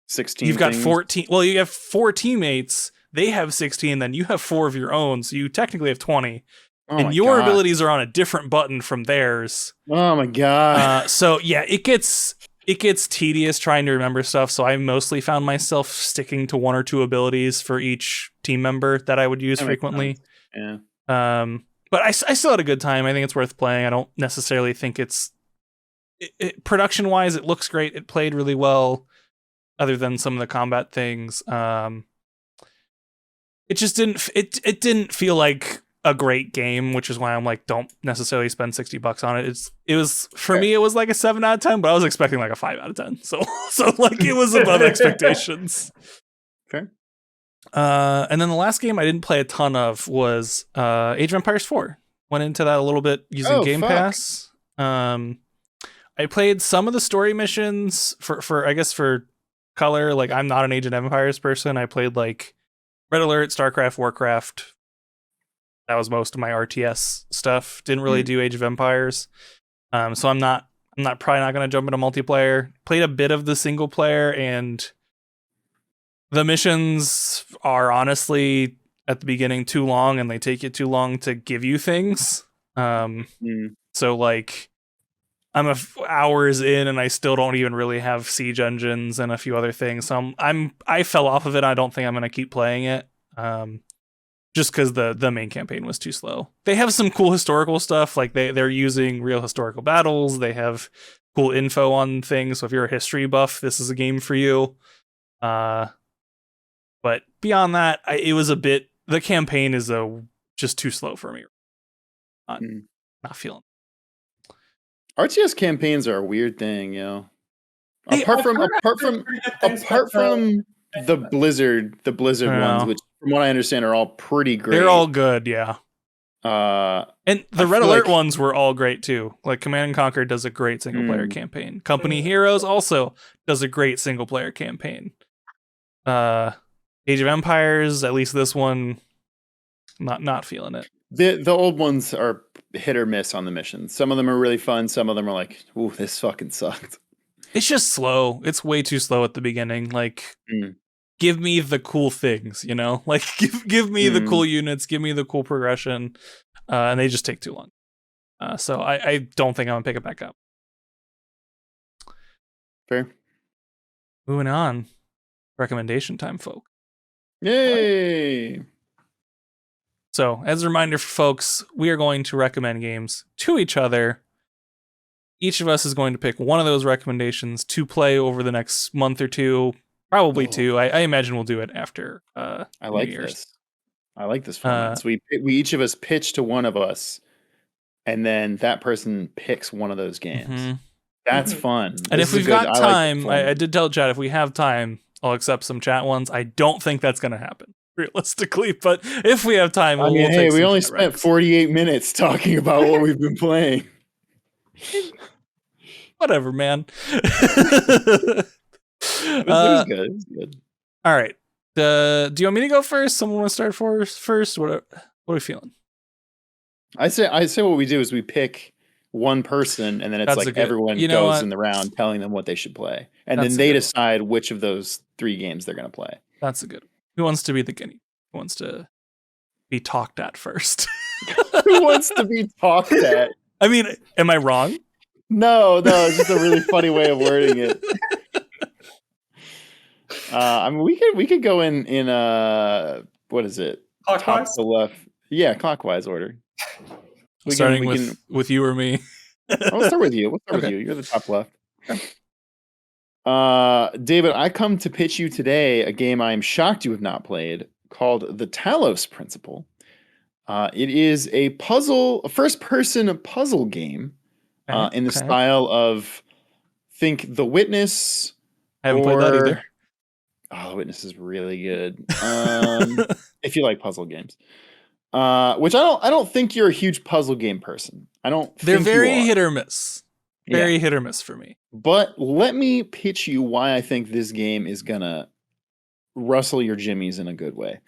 16. You've got 14. Well, you have 4 teammates. They have 16. Then you have 4 of your own, so you technically have 20. And your abilities are on a different button from theirs. Oh my god! So yeah, it gets tedious trying to remember stuff. So I mostly found myself sticking to 1 or 2 abilities for each team member that I would use frequently. Yeah. But I still had a good time. I think it's worth playing. I don't necessarily think it's production wise. It looks great. It played really well, other than some of the combat things. It just didn't. It didn't feel like a great game, which is why I'm like, don't necessarily spend $60 on it. It was for me, it was like a 7 out of 10, but I was expecting like a 5 out of 10. So like it was above expectations. Fair. And then the last game I didn't play a ton of was Age of Empires 4. Went into that a little bit using Game Pass. I played some of the story missions for I guess for color. Like I'm not an Age of Empires person. I played like Red Alert, StarCraft, Warcraft. That was most of my RTS stuff. Didn't really do Age of Empires. So I'm probably not going to jump into multiplayer. Played a bit of the single player, and the missions are honestly at the beginning too long, and they take you too long to give you things. So like I'm hours in, and I still don't even really have siege engines and a few other things. So I fell off of it. I don't think I'm going to keep playing it. Just because the main campaign was too slow. They have some cool historical stuff, like they're using real historical battles. They have cool info on things. So if you're a history buff, this is a game for you. But beyond that, it was a bit. The campaign is just too slow for me. Not feeling. RTS campaigns are a weird thing, you know. Apart from the Blizzard ones, which from what I understand are all pretty great. They're all good, yeah. And the Red Alert ones were all great too. Like Command and Conquer does a great single player campaign. Company Heroes also does a great single player campaign. Age of Empires, at least this one, not feeling it. The old ones are hit or miss on the missions. Some of them are really fun. Some of them are like, ooh, this fucking sucked. It's just slow. It's way too slow at the beginning. Like, give me the cool things, you know? Like, give me the cool units. Give me the cool progression. And they just take too long. So I don't think I'm going to pick it back up. Fair. Moving on. Recommendation time, folk. Yay! So, as a reminder for folks, we are going to recommend games to each other. Each of us is going to pick one of those recommendations to play over the next month or two, probably 2. I imagine we'll do it after. I like this. I like this format. So we each of us pitch to one of us, and then that person picks one of those games. That's fun. And if we've got time, I did tell Chad, if we have time, I'll accept some chat ones. I don't think that's going to happen, realistically, but if we have time, we'll take we only spent 48 minutes talking about what we've been playing. Whatever, man. It was good. It was good. All right. Do you want me to go first? Someone want to start first? What are we feeling? I say what we do is we pick one person, and then it's everyone goes in the round telling them what they should play, and then they decide which of those 3 games they're going to play. That's a good one. Who wants to be the guinea? Who wants to be talked at first? Who wants to be talked at? I mean, am I wrong? No, it's just a really funny way of wording it. I mean, we could go in what is it? Clockwise? Top to left. Yeah, clockwise order. Starting with you or me. I'll start with you. We'll start with you. You're the top left. David, I come to pitch you today a game I am shocked you have not played called The Talos Principle. It is a first-person puzzle game in the style of think The Witness. I haven't played that either. Oh, The Witness is really good. If you like puzzle games. Which I don't think you're a huge puzzle game person. I don't They're think very you are. hit or miss. Very hit or miss for me. But let me pitch you why I think this game is gonna rustle your jimmies in a good way.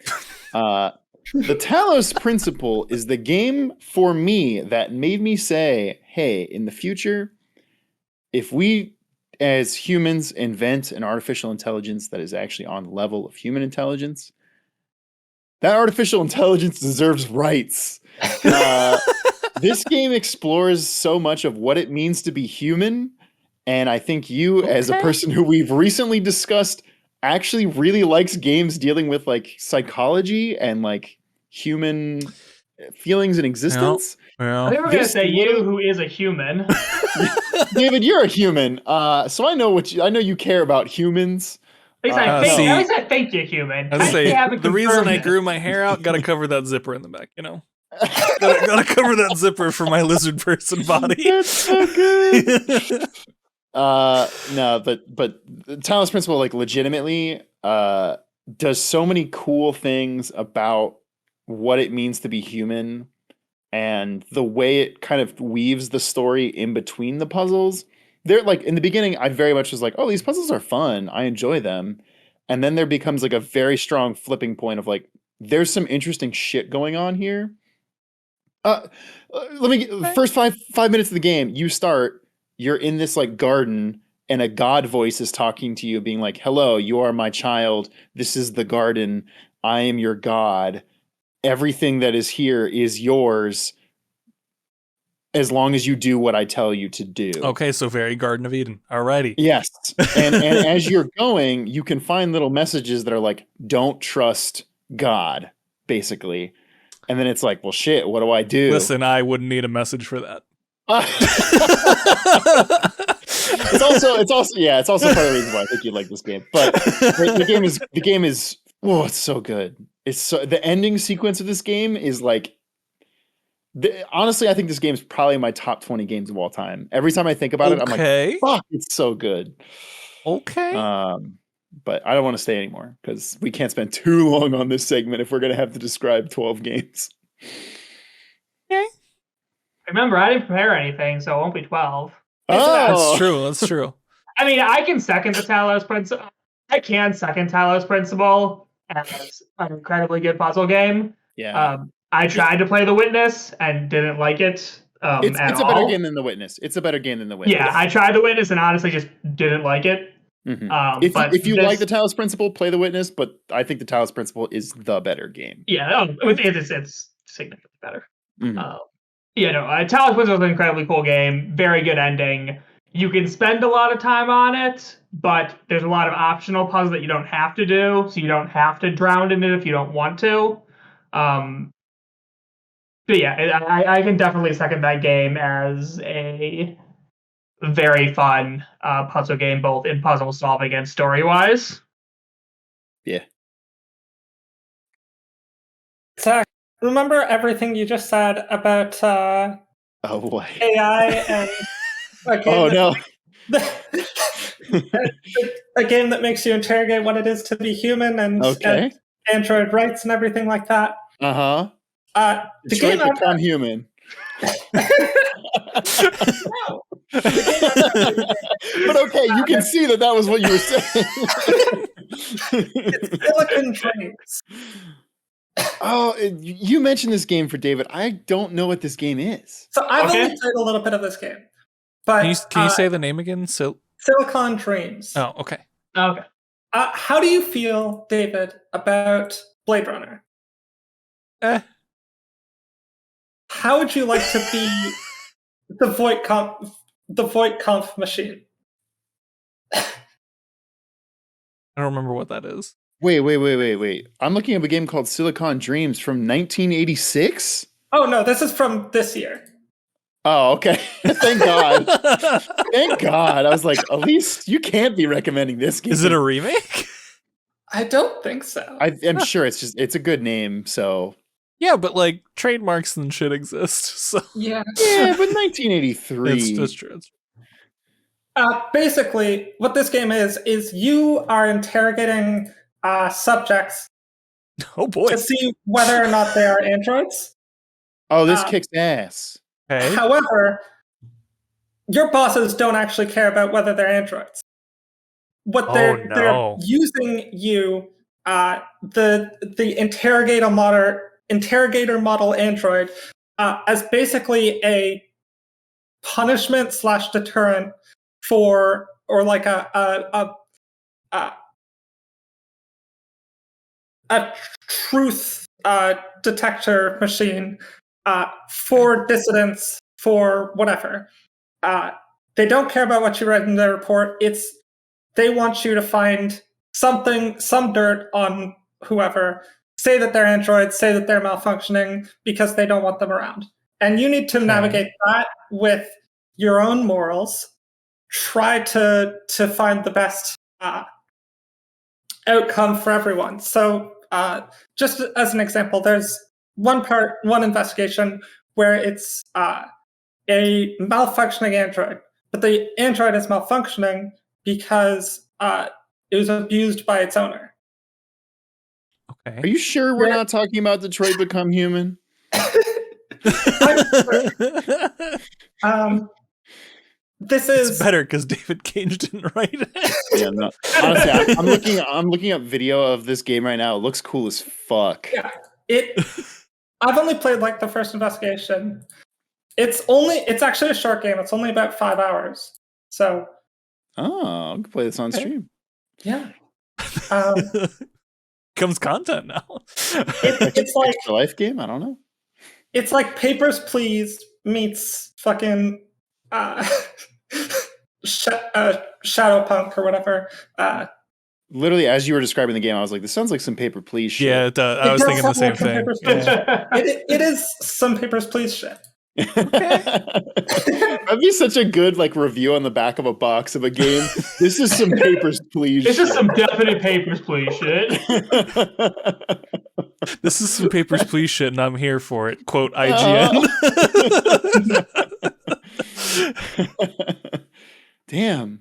The Talos Principle is the game for me that made me say, hey, in the future, if we as humans invent an artificial intelligence that is actually on the level of human intelligence, that artificial intelligence deserves rights. This game explores so much of what it means to be human. And I think you, as a person who we've recently discussed, actually really likes games dealing with like psychology and like human feelings and existence. I think we're going to say you, who is a human. David, you're a human. So I know I know you care about humans. At least I think you're human. The reason I grew my hair out, gotta cover that zipper in the back, you know? gotta cover that zipper for my lizard person body. That's so good. No, but Talos Principle, like, legitimately does so many cool things about what it means to be human and the way it kind of weaves the story in between the puzzles. They're like, in the beginning, I very much was like, oh, these puzzles are fun. I enjoy them. And then there becomes like a very strong flipping point of like, there's some interesting shit going on here. First five minutes of the game, you're in this like garden and a god voice is talking to you being like, hello, you are my child. This is the garden. I am your god. Everything that is here is yours as long as you do what I tell you to do. Okay, so very Garden of Eden. Alrighty. Yes. And as you're going, you can find little messages that are like, don't trust God, basically. And then it's like, well, shit, what do I do? Listen, I wouldn't need a message for that. It's also part of the reason why I think you like this game. But the game is it's so good. The ending sequence of this game is like, honestly, I think this game is probably my top 20 games of all time. Every time I think about it, I'm like, fuck, it's so good. Okay. But I don't want to stay anymore because we can't spend too long on this segment if we're going to have to describe 12 games. Okay. Remember, I didn't prepare anything, so it won't be 12. Oh, that's true. I mean, I can second the Talos Principle. I can second Talos Principle as an incredibly good puzzle game. Yeah. I tried to play The Witness and didn't like it it's a better game than The Witness. It's a better game than The Witness. Yeah, I tried The Witness and honestly just didn't like it. Mm-hmm. If you like the Talos Principle, play The Witness, but I think the Talos Principle is the better game. Yeah, it's significantly better. Mm-hmm. Talos Principle is an incredibly cool game. Very good ending. You can spend a lot of time on it, but there's a lot of optional puzzles that you don't have to do, so you don't have to drown in it if you don't want to. But yeah, I can definitely second that game as a very fun puzzle game, both in puzzle solving and story-wise. Yeah. Zach, remember everything you just said about AI and a game a game that makes you interrogate what it is to be human and android rights and everything like that. Uh-huh. The game become human. No. But okay, you can see that was what you were saying. It's Silicon Dreams. Oh, you mentioned this game for David. I don't know what this game is. So I've only played a little bit of this game. But can you say the name again? Silicon Dreams. Oh, okay. Okay. How do you feel, David, about Blade Runner? How would you like to be the Voight-Kampff machine? I don't remember what that is. Wait. I'm looking at a game called Silicon Dreams from 1986? Oh, no, this is from this year. Oh, okay. Thank God. Thank God. I was like, Elise, you can't be recommending this game. Is it a remake? I don't think so. I'm sure it's a good name, so Yeah, but like trademarks and shit exist. So Yeah. Yeah, but 1983. that's true. Basically, what this game is you are interrogating subjects Oh boy. to see whether or not they are androids. Oh, this kicks ass. Okay. However, your bosses don't actually care about whether they're androids. What they're using you, the interrogator model android, as basically a punishment / deterrent for, or like a truth detector machine for dissidents, for whatever. They don't care about what you write in the report. They want you to find something, some dirt on whoever, say that they're androids, say that they're malfunctioning because they don't want them around. And you need to navigate that with your own morals, try to find the best outcome for everyone. So just as an example, there's one investigation where it's a malfunctioning android, but the android is malfunctioning because it was abused by its owner. Okay. Are you sure we're not talking about Detroit Become Human? This is it's better because David Cage didn't write it. Yeah, no. Honestly, I'm looking up video of this game right now. It looks cool as fuck. Yeah, I've only played like the first investigation. It's actually a short game. It's only about 5 hours. So. Oh, I can play this on stream. Yeah. Comes content now. It's like a life game. I don't know. It's like Papers, Please meets fucking Shadowpunk or whatever. Literally, as you were describing the game, I was like, "This sounds like some Paper Please shit." Yeah, I was thinking the same thing. Yeah. It is some Papers, Please shit. That'd be such a good like review on the back of a box of a game. This is some Papers, Please. This is some definite Papers, Please shit. This is some Papers, Please shit, and I'm here for it. Quote IGN. Damn.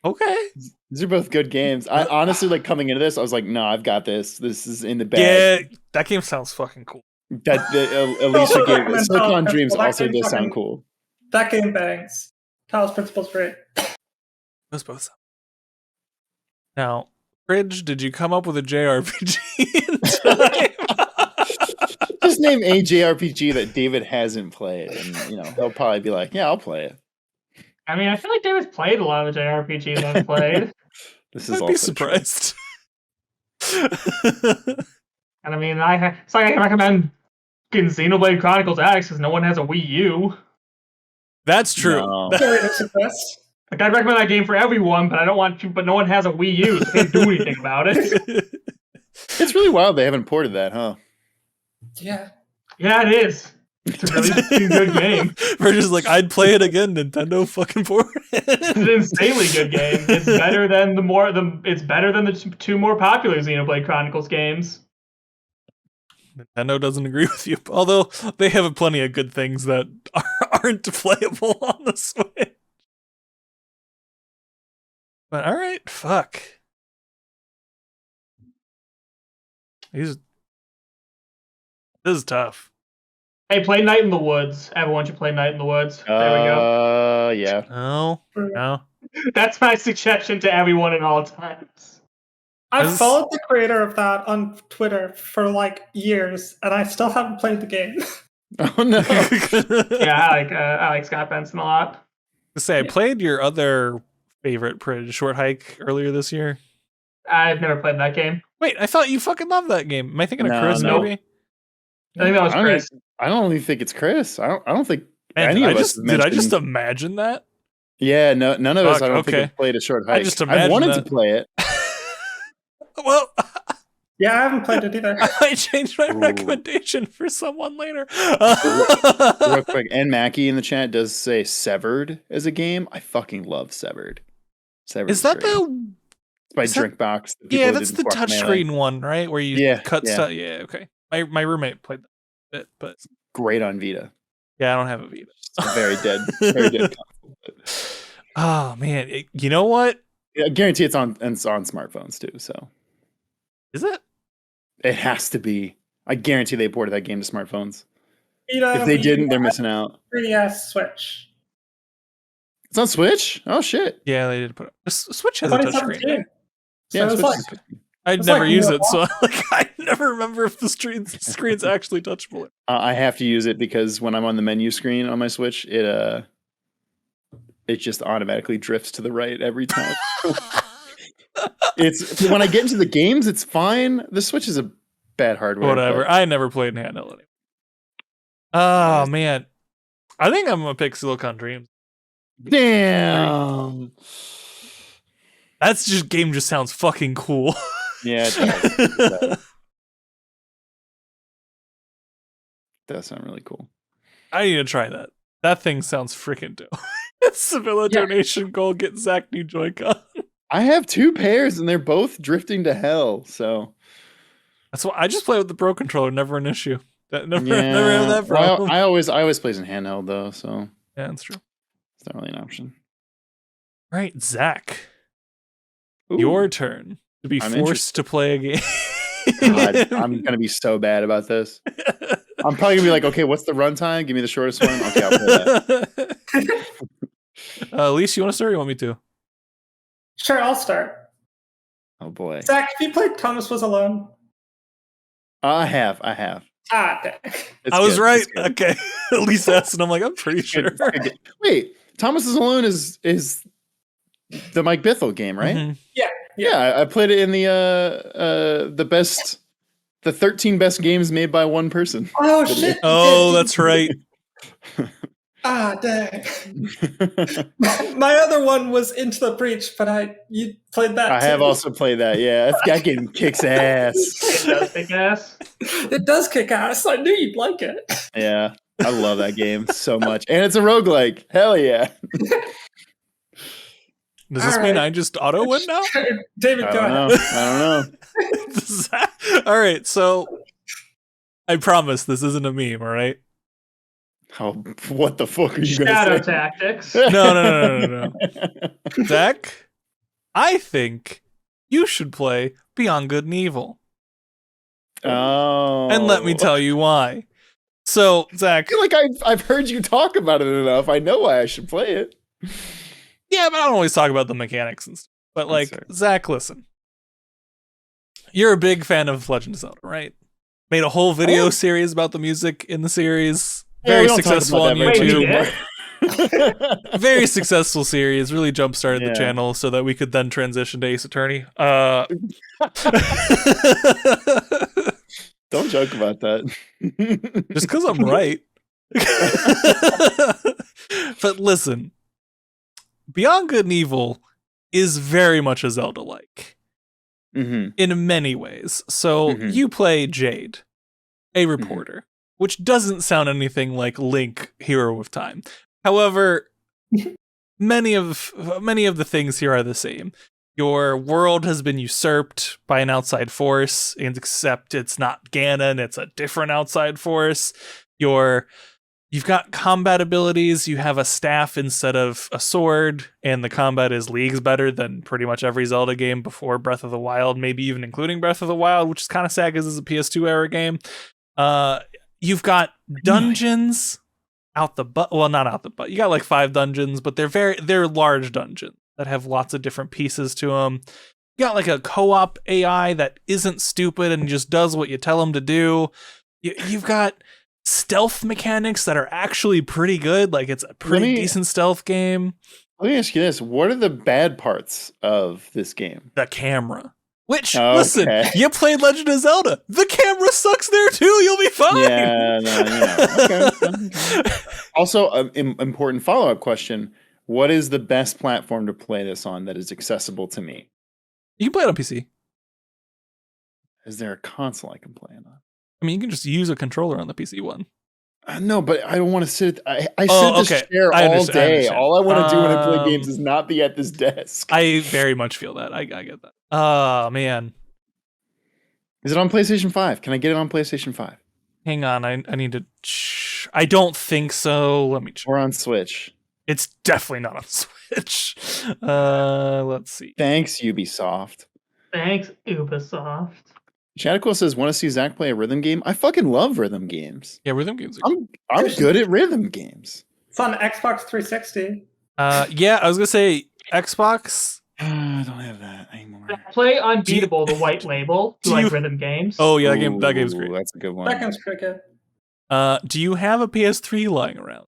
Okay. These are both good games. I honestly like coming into this. I was like, "No, I've got this. This is in the bag." Yeah, that game sounds fucking cool. That the Elise game, Silicon Dreams, also does sound cool. That game bangs. Talos Principle's great. Those both. Now, Prij, did you come up with a JRPG in time? Just name a JRPG that David hasn't played, and he'll probably be like, "Yeah, I'll play it." I mean, I feel like David's played a lot of the JRPGs I've played. This is I'd be surprised. And I mean, I can recommend getting Xenoblade Chronicles X because no one has a Wii U. That's true. No. Like, I'd recommend that game for everyone, but I don't want to. But no one has a Wii U, so they can't do anything about it. It's really wild they haven't ported that, huh? Yeah. Yeah, it is. It's a really good game. We're just like, I'd play it again. Nintendo fucking port it. It's an insanely good game. It's better than the two more popular Xenoblade Chronicles games. Nintendo doesn't agree with you, although they have plenty of good things that aren't playable on the Switch. But all right, fuck. This is tough. Hey, play Night in the Woods. Everyone should play Night in the Woods. There we go. Yeah. No. That's my suggestion to everyone at all times. I've followed the creator of that on Twitter for like years, and I still haven't played the game. Oh no. Yeah, I like Scott Benson a lot. I played your other favorite Prij Short Hike earlier this year. I've never played that game. Wait, I thought you fucking loved that game. Am I thinking of Chris? No. Maybe. I think that was Chris. I don't even think it's Chris. I don't think Man, any of us did I just imagine that? Yeah, no, none of us. I don't think have played a Short Hike. I just imagined I wanted to play it. Well, yeah, I haven't played it either. I changed my recommendation for someone later. Real quick, and Mackie in the chat does say Severed as a game. I fucking love Severed. Is that the? It's by Drinkbox. Yeah, that's the touchscreen one, right? Where you cut stuff. Yeah, okay. My roommate played that. bit, but Great on Vita. yeah, I don't have a Vita. It's a very dead console. But Oh man, you know what? I guarantee it's on smartphones too. So Is it? it has to be. I guarantee they ported that game to smartphones. Vita, If they Wii didn't, U, they're missing out. 3DS, Switch. It's on Switch. Oh shit. Yeah, they did put it. Switch has a touchscreen. 2017. Right? So Yeah, it was Switch like, is good. I'd It's never like use more it, so I never remember if the screen's actually touchable. I have to use it because when I'm on the menu screen on my Switch, it just automatically drifts to the right every time. It's when I get into the games, it's fine. The Switch is a bad hardware. Whatever. I never played in handheld anymore. Oh man, I think I'm gonna pick Silicon Dreams. Damn. That's just game just sounds fucking cool. Yeah, it does. That sounds really cool. I need to try that. That thing sounds freaking dope. Sevilla donation goal, get Zach new Joy-Con. I have 2 pairs and they're both drifting to hell. So That's why I just play with the Pro controller, never an issue. Never have that problem. Well, I always plays in handheld though, so yeah, that's true. it's not really an option. Right, Zach. Ooh. Your turn to be I'm forced to play a game. God, I'm gonna be so bad about this. I'm probably gonna be like, okay, what's the runtime? Give me the shortest one. Okay, I'll play that. Elise, you want to start or you want me to? sure, I'll start. Oh boy. Zach, have you played Thomas Was Alone? I have. Ah, dang. It's I was good, right. it's good. Okay. Elise asked, and I'm like, I'm pretty It's sure. good, it's good. Wait, Thomas is Alone is the Mike Bithell game, right? Mhm. Yeah, I played it in the 13 best games made by one person. Oh, shit. Oh, that's right. Ah, dang. My other one was Into the Breach, but you played that I too. have also played that. Yeah, that game kicks ass. It does kick ass. It does kick ass. I knew you'd like it. Yeah, I love that game so much, and it's a roguelike. Hell yeah! Does this All mean right. I just auto win now? David, I go don't ahead. know. I don't know. All right, so I promise this isn't a meme, all right? Oh, what the fuck are you Shadow gonna say? tactics. No. Zach, I think you should play Beyond Good and Evil. Oh, And let me tell you why. So, Zach. I feel like I've heard you talk about it enough. I know why I should play it. Yeah, but I don't always talk about the mechanics and stuff. But, like, That's fair. Zach, listen. You're a big fan of Legend of Zelda, right? Made a whole video series about the music in the series. Yeah, Very we don't talk successful about on that very YouTube. much. Very successful series. Really jump-started the Yeah. channel so that we could then transition to Ace Attorney. Don't joke about that. Just because I'm right. But listen, Beyond Good and Evil is very much a Zelda-like Mhm. in many ways. So Mhm. you play Jade, a reporter, which doesn't sound anything like Link, Hero of Time. However, many of the things here are the same. Your world has been usurped by an outside force, and except it's not Ganon, it's a different outside force. You've got combat abilities, you have a staff instead of a sword, and the combat is leagues better than pretty much every Zelda game before Breath of the Wild, maybe even including Breath of the Wild, which is kind of sad because it's a PS2 era game. You've got dungeons out the butt. Well, not out the butt. You got like 5 dungeons, but they're large dungeons that have lots of different pieces to them. You got like a co-op AI that isn't stupid and just does what you tell them to do. You've got stealth mechanics that are actually pretty good. Like it's a pretty decent stealth game. Let me ask you this: what are the bad parts of this game? The camera. Which, Okay. listen, you played Legend of Zelda. The camera sucks there too. You'll be fine. Yeah, okay. Also, important follow-up question: what is the best platform to play this on that is accessible to me? You can play it on PC. Is there a console I can play it on? I mean, you can just use a controller on the PC one. No, but I don't want to sit. I sit Oh, at this okay. chair I all understand, I day. understand. All I want to do when I play games is not be at this desk. I very much feel that. I get that. Oh, man. Is it on PlayStation 5? Can I get it on PlayStation 5? Hang on, I need to. I don't think so. Let me check. Or on Switch. It's definitely not on Switch. Let's see. Thanks, Ubisoft. Thanks, Ubisoft. Shadowquill says, "Want to see Zach play a rhythm game?" I fucking love rhythm games. Yeah, rhythm games are I'm good at rhythm games. It's on Xbox 360. Yeah, I was gonna say Xbox. I don't have that anymore. Play Unbeatable, the white label. Do you like rhythm games? Oh yeah, that game's great. That's a good one. That game's pretty good. Do you have a PS3 lying around?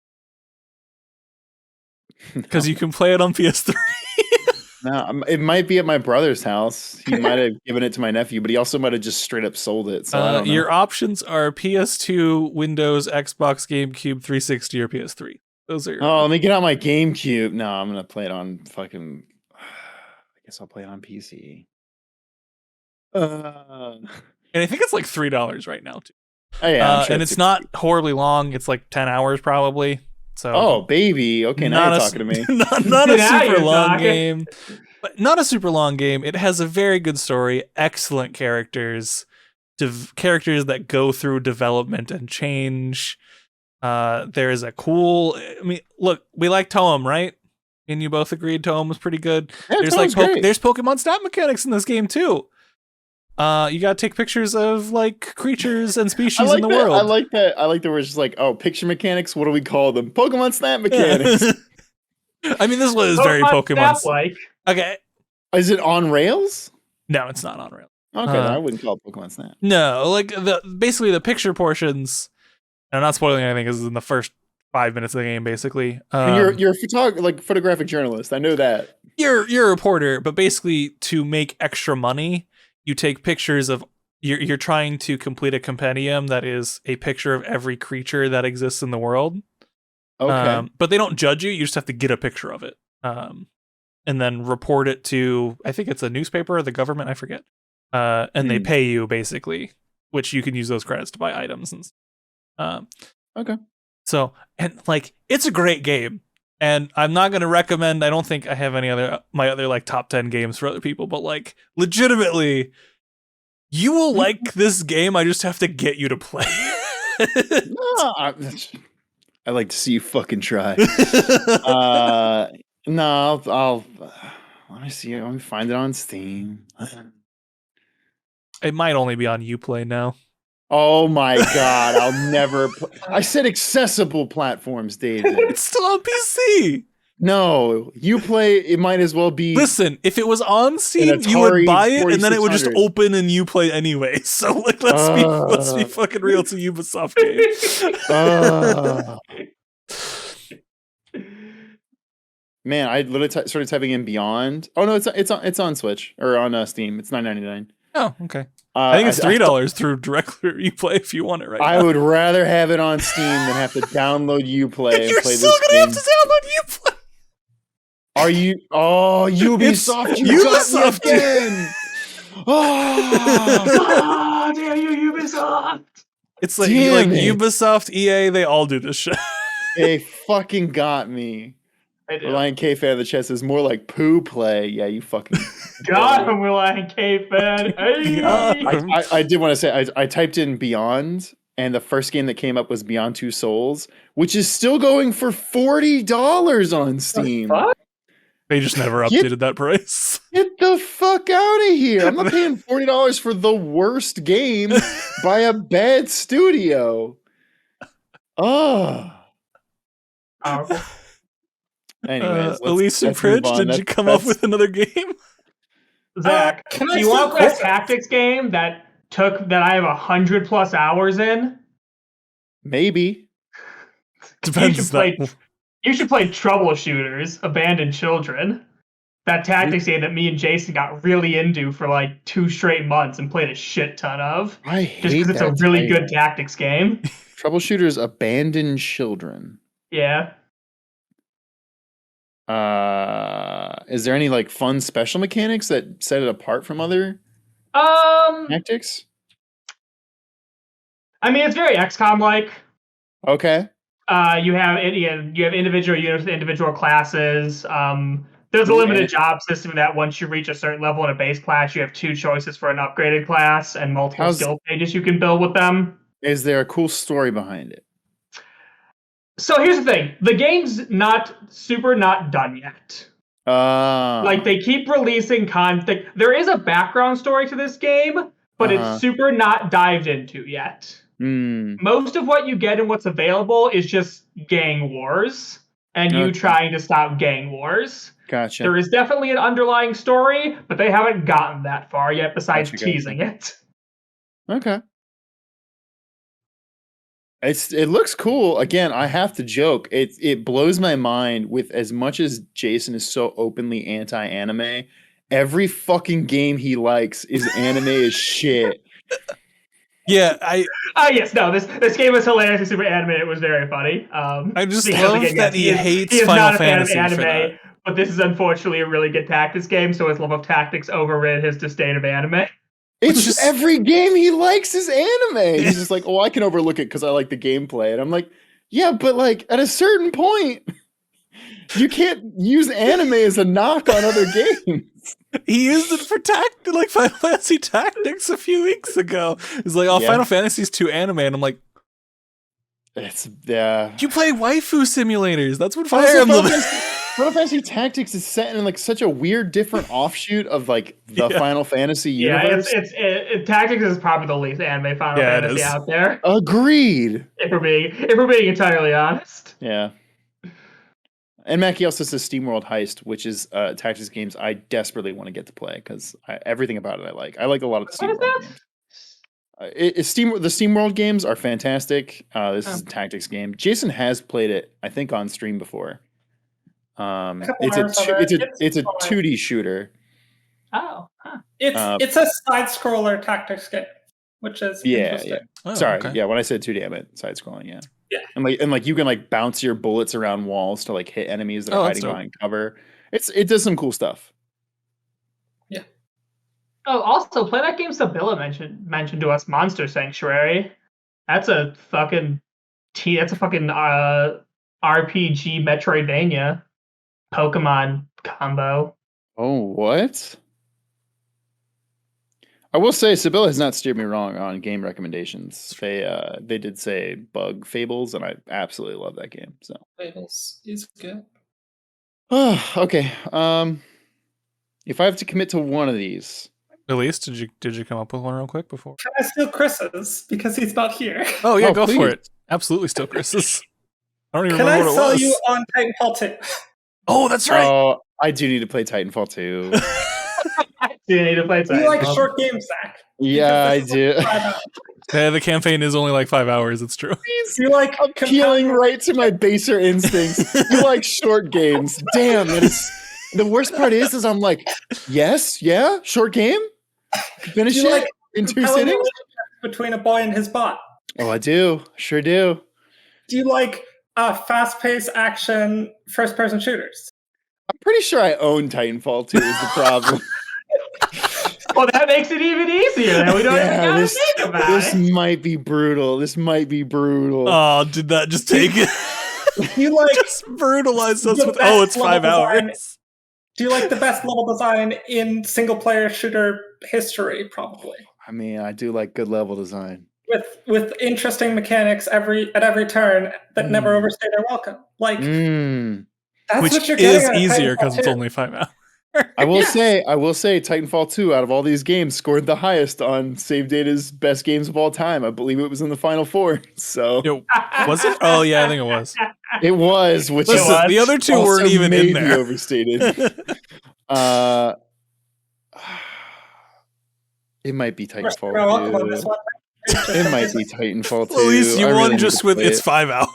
Because you can play it on PS3. No, it might be at my brother's house. He might have given it to my nephew, but he also might have just straight up sold it. So I don't know. Your options are PS2, Windows, Xbox, GameCube, 360, or PS3. Those are. Let me get out my GameCube. No, I'm gonna play it on fucking. I guess I'll play it on PC. And I think it's like $3 right now too. Oh yeah, and it's not horribly long. It's like 10 hours probably. So. Oh baby, okay, now you're talking to me. Not a super long game, but not a super long game. It has a very good story, excellent characters, characters that go through development and change. There is a cool. I mean, look, we like Toem, right? And you both agreed Toem was pretty good. Yeah, there's there's Pokemon stat mechanics in this game too. You gotta take pictures of like creatures and species in the world. I like that. I like that we're just like, oh, picture mechanics. What do we call them? Pokemon snap mechanics. I mean, this was very Pokemon like. Okay. Is it on rails? No, it's not on rails. Okay, I wouldn't call it Pokemon Snap. No, like basically the picture portions. And I'm not spoiling anything because it's in the first 5 minutes of the game, basically. You're a photographic journalist. I know that. You're a reporter, but basically to make extra money, you take pictures of. You're trying to complete a compendium that is a picture of every creature that exists in the world. Okay. But they don't judge you. You just have to get a picture of it, and then report it to. I think it's a newspaper or the government. I forget. And they pay you basically, which you can use those credits to buy items and. Okay. So, and like, it's a great game, and I'm not going to recommend, I don't think I have my other like top 10 games for other people, but like legitimately, you will like this game. I just have to get you to play. I like to see you fucking try. No, I'll let me see. Let me find it on Steam. It might only be on Uplay now. Oh my god, I'll never. I said accessible platforms, David. It's still on PC. No, Uplay. It might as well be. Listen, if it was on Steam, you would buy it, and then it would just open in Uplay anyway. So like, let's be fucking real. It's a Ubisoft game. Man, I literally started typing in Beyond. Oh no, it's on Switch or on Steam. It's $9.99. Oh, okay. I think it's $3 through directly Uplay if you want it right now. I would rather have it on Steam than have to download Uplay and You're play still this gonna game. have to download Uplay. Are you? Oh, Ubisoft! Ubisoft again! Oh, damn you, Ubisoft! It's like Ubisoft, EA, they all do this shit. They fucking got me. Reliant K fan of the chat says more like poo play. Yeah, you fucking got him, Reliant K fan. Hey. I did want to say I typed in Beyond, and the first game that came up was Beyond Two Souls, which is still going for $40 on Steam. They just never updated that price. Get the fuck out of here! I'm not paying $40 for the worst game by a bad studio. Oh. Anyways, Elise and Prij, did you come up with another game? Zach, do you want to play a tactics game that I have 100+ hours in? Maybe. Depends. You should play Troubleshooters, Abandoned Children. That tactics game that me and Jason got really into for like 2 straight months and played a shit ton of. I hate just because it's a really good tactics game. Troubleshooters, Abandoned Children. Yeah. Is there any like fun special mechanics that set it apart from other tactics? I mean, it's very XCOM like. Okay. You have individual units, individual classes. There's a limited job system that once you reach a certain level in a base class, you have 2 choices for an upgraded class and multiple skill pages you can build with them. Is there a cool story behind it? So here's the thing: the game's not done yet. Like they keep releasing content. There is a background story to this game, but it's super not dived into yet. Most of what you get and what's available is just gang wars and you trying to stop gang wars. Gotcha. There is definitely an underlying story, but they haven't gotten that far yet besides teasing it. Okay. It looks cool. Again, I have to joke. It blows my mind with as much as Jason is so openly anti-anime, every fucking game he likes is anime as shit. Yeah, yes, no, this game was hilarious and super anime. It was very funny. I just love that he hates Final Fantasy for that. But this is unfortunately a really good tactics game, so his love of tactics overrid his disdain of anime. It's just every game he likes is anime. He's just like, oh, I can overlook it because I like the gameplay. And I'm like, yeah, but like at a certain point, you can't use anime as a knock on other games. He used it for like Final Fantasy Tactics a few weeks ago. He's like, oh, Final Fantasy's too anime. And I'm like, you play waifu simulators. That's what Fire Emblem is. Final Fantasy Tactics is set in like such a weird, different offshoot of like the Final Fantasy universe. Yeah, Tactics is probably the least anime Final Fantasy out there. Agreed. If we're being entirely honest. Yeah. And Mackie also says SteamWorld Heist, which is tactics games I desperately want to get to play because everything about it I like. I like a lot of the SteamWorld games. The SteamWorld games are fantastic. This is a tactics game. Jason has played it, I think, on stream before. It's a 2D shooter. Oh, huh. It's a side scroller tactics game, which is interesting. Yeah. Oh, Sorry, okay. when I said 2D, I meant side scrolling. Yeah. Yeah. And like you can like bounce your bullets around walls to like hit enemies that are hiding behind cover. It does some cool stuff. Yeah. Oh, also play that game Sabilla mentioned to us, Monster Sanctuary. That's a fucking RPG Metroidvania Pokemon combo. Oh, what? I will say Sabilla has not steered me wrong on game recommendations. They did say Bug Fables, and I absolutely love that game. So Fables is good. Okay. If I have to commit to one of these, Elise, did you come up with one real quick before? Can I steal Chris's because he's not here? Oh yeah, go please. for it. Absolutely, still Chris's. I don't even Can remember I what it was. sell you on Titanfall 2? Oh, that's right. Oh, I do need to play Titanfall 2. Do you need to play Titanfall? You like short games, Zach? Yeah, I do. Yeah, the campaign is only like 5 hours. It's true. You like appealing right to my baser instincts. You like short games. Damn, the worst part is I'm like, yes, yeah, short game. Finish it like in 2 sittings. Between a boy and his bot. Oh, I do. Sure do. Do you like fast-paced action first-person shooters? I'm pretty sure I own Titanfall 2 is the problem. Well, that makes it even easier. Then we don't even gotta think about this it. might be brutal. This might be brutal. Oh, did that just take it? You like just brutalized us with, oh, it's 5 hours. Do you like the best level design in single-player shooter history? Probably. I mean, I do like good level design. With interesting mechanics at every turn that never overstay their welcome. Like that's which what you're getting is easier because it's only 5 hours. I will say Titanfall 2 out of all these games scored the highest on Save Data's best games of all time. I believe it was in the final 4. So was it? Oh yeah, I think it was. It was, which Listen, was the other two weren't even in there. Overstated. It might be Titanfall 2. It might be Titanfall 2. At least you won just with it's 5 hours.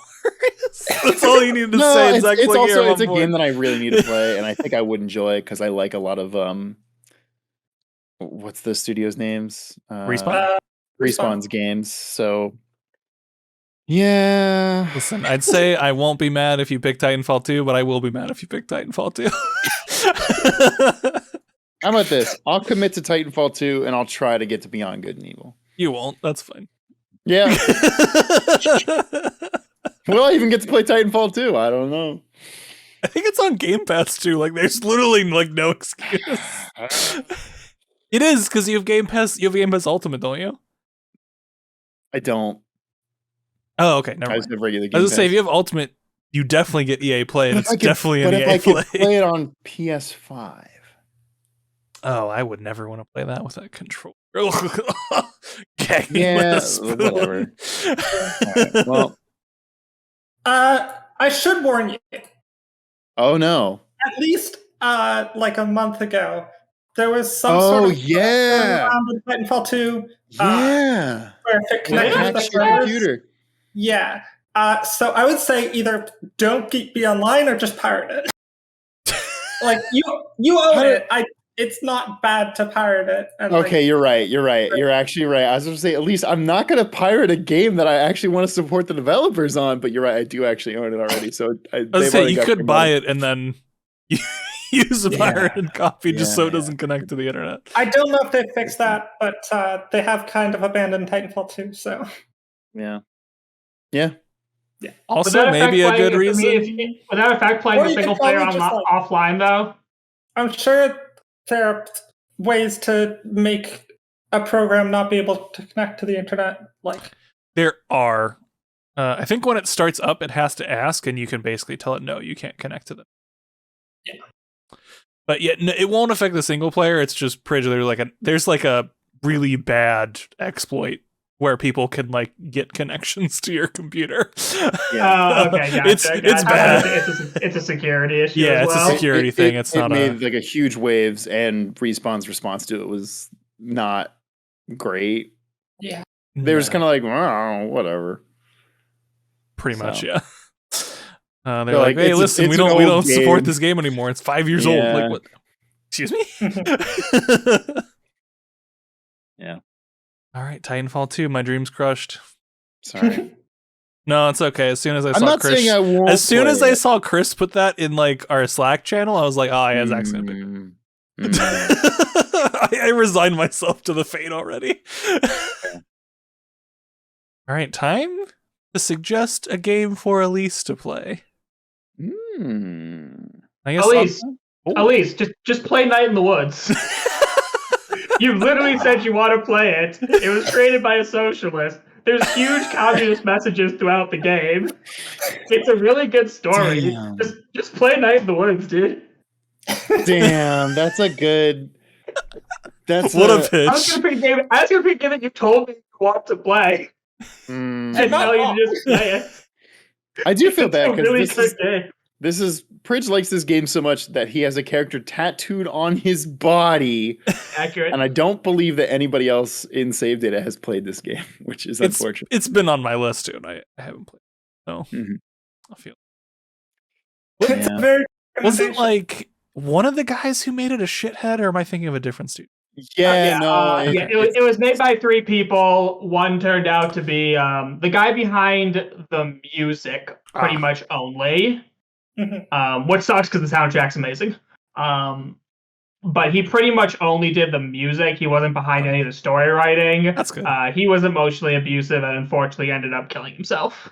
That's all you need to say. It's a game that I really need to play, and I think I would enjoy because I like a lot of what's the studio's names? Respawn's games. So yeah. Listen, I'd say I won't be mad if you pick Titanfall 2, but I will be mad if you pick Titanfall 2. How about this? I'll commit to Titanfall 2 and I'll try to get to Beyond Good and Evil. You won't. That's fine. Yeah. Will I even get to play Titanfall 2? I don't know. I think it's on Game Pass too. Like, there's literally like no excuse. It is because you have Game Pass. You have Game Pass Ultimate, don't you? I don't. Oh, okay. Never I mind. just have regular I Game was gonna say, Pass. if you have Ultimate, you definitely get EA Play, and But it's if I could- definitely an but if EA I could Play. play it on PS5. Oh, I would never want to play that with that controller. Gagging with Yeah, a spoon. whatever. Alright, well, I should warn you. oh no. At least like a month ago, there was some Oh, sort of yeah. around with Titanfall 2 Yeah. where if it It connected to the hacks your servers. computer. Yeah. So I would say either don't be online or just pirate it. Like you own it. It's not bad to pirate it. And Okay, you're right. You're right. You're actually right. I was going to say, at least I'm not going to pirate a game that I actually want to support the developers on. But you're right. I do actually own it already. So I was saying you could buy it and then use a pirated copy just so it doesn't connect to the internet. I don't know if they fixed that, but they have kind of abandoned Titanfall 2. So yeah. Also, maybe a good reason. Would that affect playing the single player offline though? I'm sure there are ways to make a program not be able to connect to the internet. Like there are. I think when it starts up, it has to ask, and you can basically tell it no, you can't connect to them. Yeah. But yet, it won't affect the single player. It's just Prij. There's like a really bad exploit where people can like get connections to your computer. Yeah. Okay, gotcha, it's bad. It's a security issue. Yeah, as well. it's a security thing. It's not made like a huge waves, and Respawn's response to it was not great. Yeah, they were just kind of like, oh, whatever. Pretty much, yeah. They're like, hey, listen, we don't support game. this game anymore. It's 5 years old. Like, what? Excuse me? Yeah. All right, Titanfall 2, my dreams crushed. Sorry. No, it's okay. As soon as I saw I'm not Chris, saying I won't as soon as play I saw Chris put that in like our Slack channel, I was like, oh yeah, Zach's gonna pick it. I resigned myself to the fate already. All right, time to suggest a game for Elise to play. I guess Elise, just play Night in the Woods. You literally said you want to play it. It was created by a socialist. There's huge communist messages throughout the game. It's a really good story. Damn. Just play Night in the Woods, dude. Damn, that's a good. That's what a pitch. I was gonna pick a game that you told me you want to play. And now you just play it. I do feel bad because really this is Prij likes this game so much that he has a character tattooed on his body. Accurate. And I don't believe that anybody else in Save Data has played this game, which is unfortunate. It's been on my list too, and I haven't played. So I feel. Was it like one of the guys who made it a shithead, or am I thinking of a different studio? It was made by 3 people. One turned out to be the guy behind the music, pretty much only. Which sucks because the soundtrack's amazing. But he pretty much only did the music. He wasn't behind any of the story writing. That's good. He was emotionally abusive and unfortunately ended up killing himself.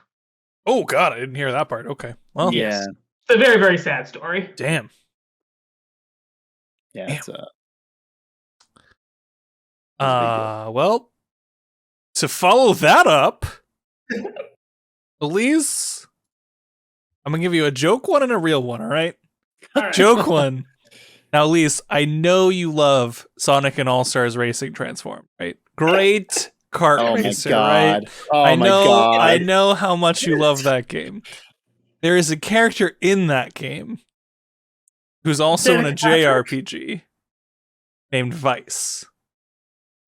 Oh God, I didn't hear that part. Okay, well, yeah, it's a very, very sad story. Damn. Yeah. Damn. It's well, to follow that up, Elise, I'm gonna give you a joke one and a real one. All right. Joke one. Now, Elise, I know you love Sonic and All Stars Racing Transform, right? Great kart racer, right? Oh my God. I know how much you love that game. There is a character in that game who's also in a JRPG named Vice.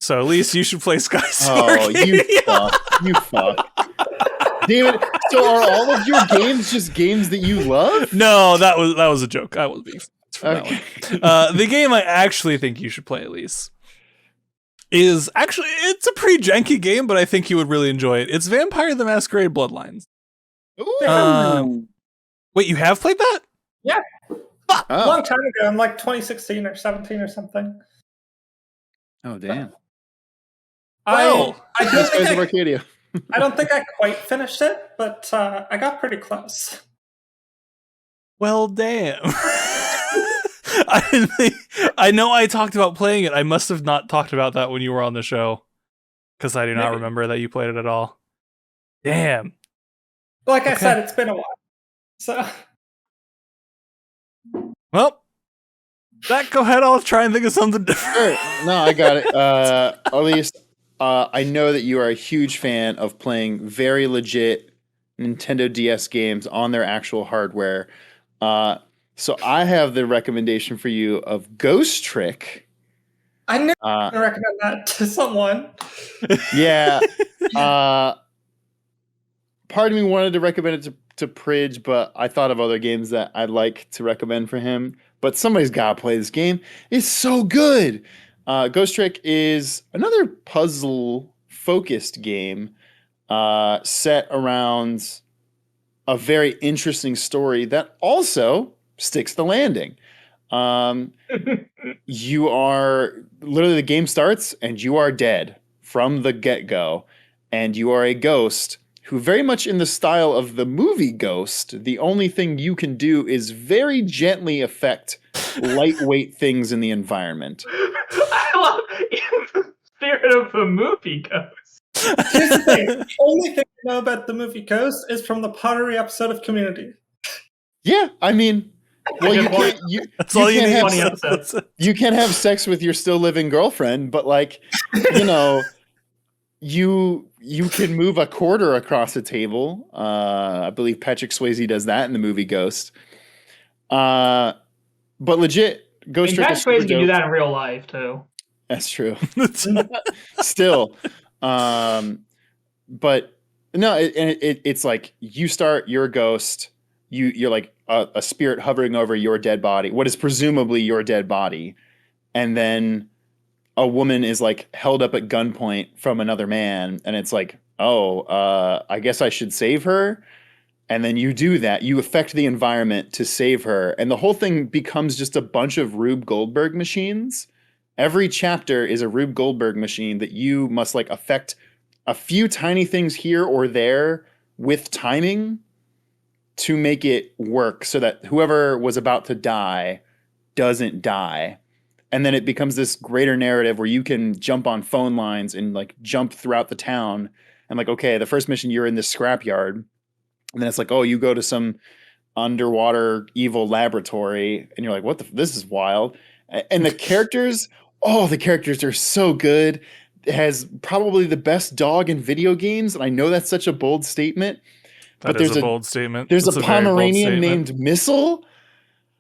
So, Elise, you should play Sky Star. Oh, you fuck. You fuck. David, so are all of your games just games that you love? No, that was a joke. I was being okay. The game I actually think you should play, Elise, is actually, it's a pretty janky game, but I think you would really enjoy it. It's Vampire the Masquerade Bloodlines. Wait, you have played that? Yeah. A long time ago, in like 2016 or 17 or something. Oh, damn. Well, I don't think I quite finished it, but I got pretty close. Well, damn. I know I talked about playing it. I must have not talked about that when you were on the show, because I do not remember that you played it at all. Damn. Like I Okay. said, it's been a while. So Well, Zach, go ahead. I'll try and think of something different. Sure. No, I got it. Elise, I know that you are a huge fan of playing very legit Nintendo DS games on their actual hardware. So I have the recommendation for you of Ghost Trick. I knew I would recommend that to someone. Yeah. Part of me wanted to recommend it to Prij, but I thought of other games that I'd like to recommend for him. But somebody's got to play this game. It's so good. Ghost Trick is another puzzle-focused game set around a very interesting story that also sticks the landing. You are literally, the game starts and you are dead from the get-go, and you are a ghost who, very much in the style of the movie Ghost, the only thing you can do is very gently affect lightweight things in the environment. I love the spirit of the movie Ghost. Here's the thing. The only thing I know about the movie Ghost is from the pottery episode of Community. Yeah, I mean, well, you can't. That's all you can't need. have Funny sex- episode. You can't have sex with your still living girlfriend, but like, you know, you can move a quarter across a table. I believe Patrick Swayze does that in the movie Ghost. But legit, Ghost Trick Patrick is super Swayze can do dope. that in real life too. That's true. Still, but no, it's like you start, you're a ghost. You're like a spirit hovering over your dead body, what is presumably your dead body, and then a woman is like held up at gunpoint from another man, and it's like, I guess I should save her. And then you do that. You affect the environment to save her, and the whole thing becomes just a bunch of Rube Goldberg machines. Every chapter is a Rube Goldberg machine that you must like affect a few tiny things here or there with timing to make it work so that whoever was about to die doesn't die. And then it becomes this greater narrative where you can jump on phone lines and like jump throughout the town. And like, okay, the first mission, you're in this scrapyard. And then it's like, oh, you go to some underwater evil laboratory. And you're like, this is wild. And the characters are so good. It has probably the best dog in video games. And I know that's such a bold statement. But there's a bold statement. There's That's a very bold Pomeranian statement. named Missile.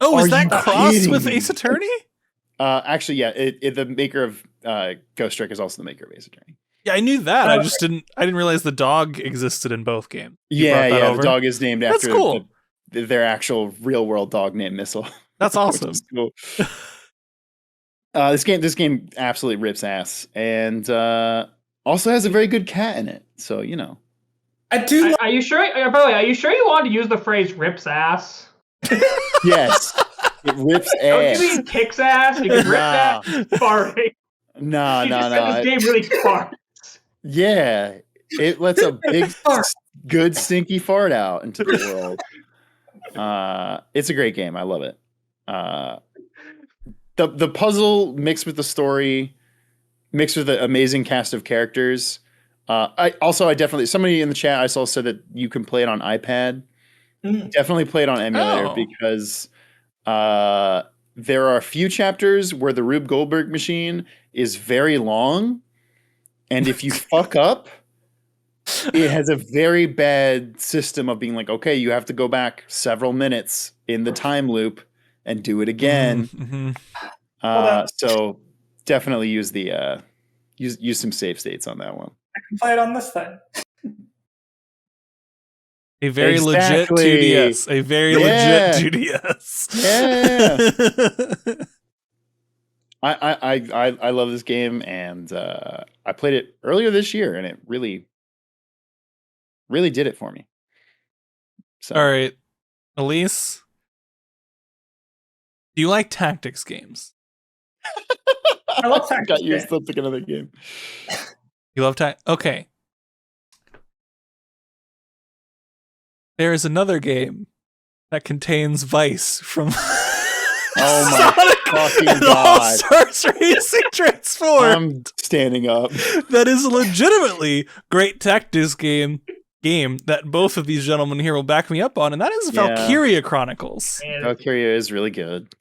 Oh, is Are that you crossed kidding with me? Ace Attorney? Actually, yeah. The maker of Ghost Trick is also the maker of Ace Attorney. Yeah, I knew that. I didn't realize the dog existed in both games. You brought that over? The dog is named That's after cool. their actual real world dog named Missile. That's awesome. Which is cool. This game absolutely rips ass, and also has a very good cat in it. So you know. I do. Are you sure? By the way, are you sure you wanted to use the phrase "rips ass"? Yes, it rips Don't ass. you mean kicks ass? You can rip Nah. that farting. No. You just said this game really farts. Yeah, it lets a big, good, stinky fart out into the world. It's a great game. I love it. The puzzle mixed with the story, mixed with the amazing cast of characters. I definitely, somebody in the chat I saw said that you can play it on iPad. Definitely play it on emulator because there are a few chapters where the Rube Goldberg machine is very long, and if you fuck up, it has a very bad system of being like, okay, you have to go back several minutes in the time loop and do it again. Mm-hmm. So definitely use the use some save states on that one. I can play it on this thing. A very legit Exactly. 2DS. A very legit 2DS. Yeah. I love this game, and I played it earlier this year, and it really did it for me. So. All right, Elise, do you like tactics games? I love tactics. Got used to pick another game. You love Okay. There is another game that contains Vice from Oh my fucking god! All-Stars Racing Transformed. I'm standing up. That is legitimately great tactics game game that both of these gentlemen here will back me up on, and that is Valkyria Chronicles. Valkyria is really good.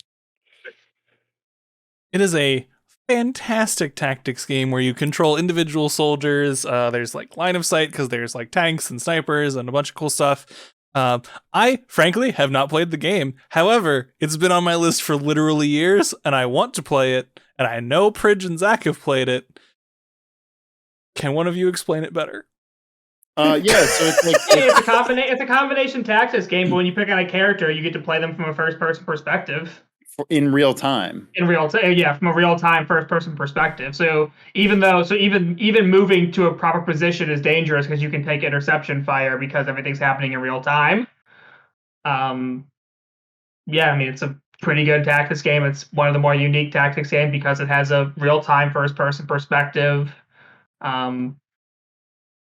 It is a fantastic tactics game where you control individual soldiers. There's like line of sight because there's like tanks and snipers and a bunch of cool stuff. I frankly have not played the game. However, it's been on my list for literally years, and I want to play it. And I know Prij and Zak have played it. Can one of you explain it better? So it's like it's a combination tactics game, but when you pick on a character, you get to play them from a first-person perspective. In real time. From a real-time first-person perspective. So even moving to a proper position is dangerous because you can take interception fire because everything's happening in real time. It's a pretty good tactics game. It's one of the more unique tactics game because it has a real-time first-person perspective.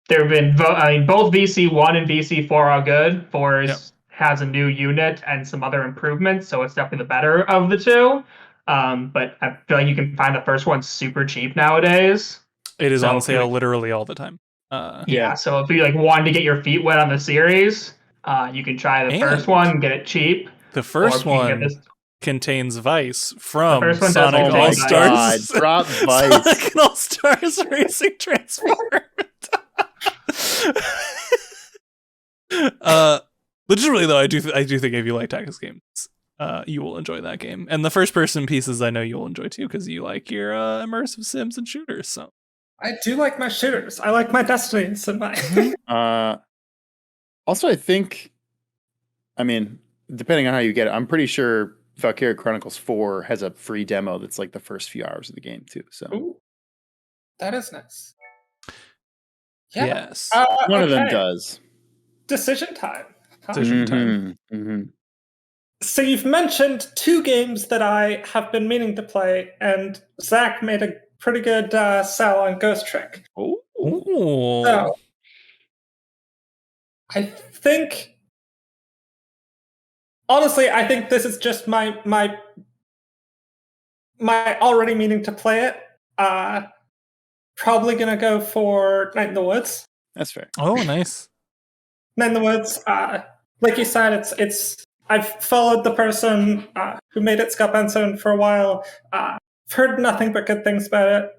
There have been both VC1 and VC4 are good. 4 has a new unit and some other improvements, so it's definitely the better of the two. But I feel like you can find the first one super cheap nowadays. It is on sale literally all the time. So if you want to get your feet wet on the series, you can try the first one and get it cheap. The first one contains Vice from Sonic All-Stars. Drop Vice. Sonic All-Stars Racing Transformed. Legitimately though, I do think if you like tactics games, you will enjoy that game. And the first person pieces I know you'll enjoy too, because you like your immersive sims and shooters. So I do like my shooters. I like my Destinies and my also I think, depending on how you get it, I'm pretty sure Valkyria Chronicles 4 has a free demo that's like the first few hours of the game too. So ooh, that is nice. Yeah. Yes. One of them does. Decision time. Decision time. Mm-hmm. So you've mentioned 2 games that I have been meaning to play, and Zak made a pretty good sell on Ghost Trick. Oh. So I think, honestly, this is just my already meaning to play it. Probably gonna go for Night in the Woods. That's fair. Oh, nice. Night in the Woods. Like you said, it's. I've followed the person who made it, Scott Benson, for a while. Heard nothing but good things about it,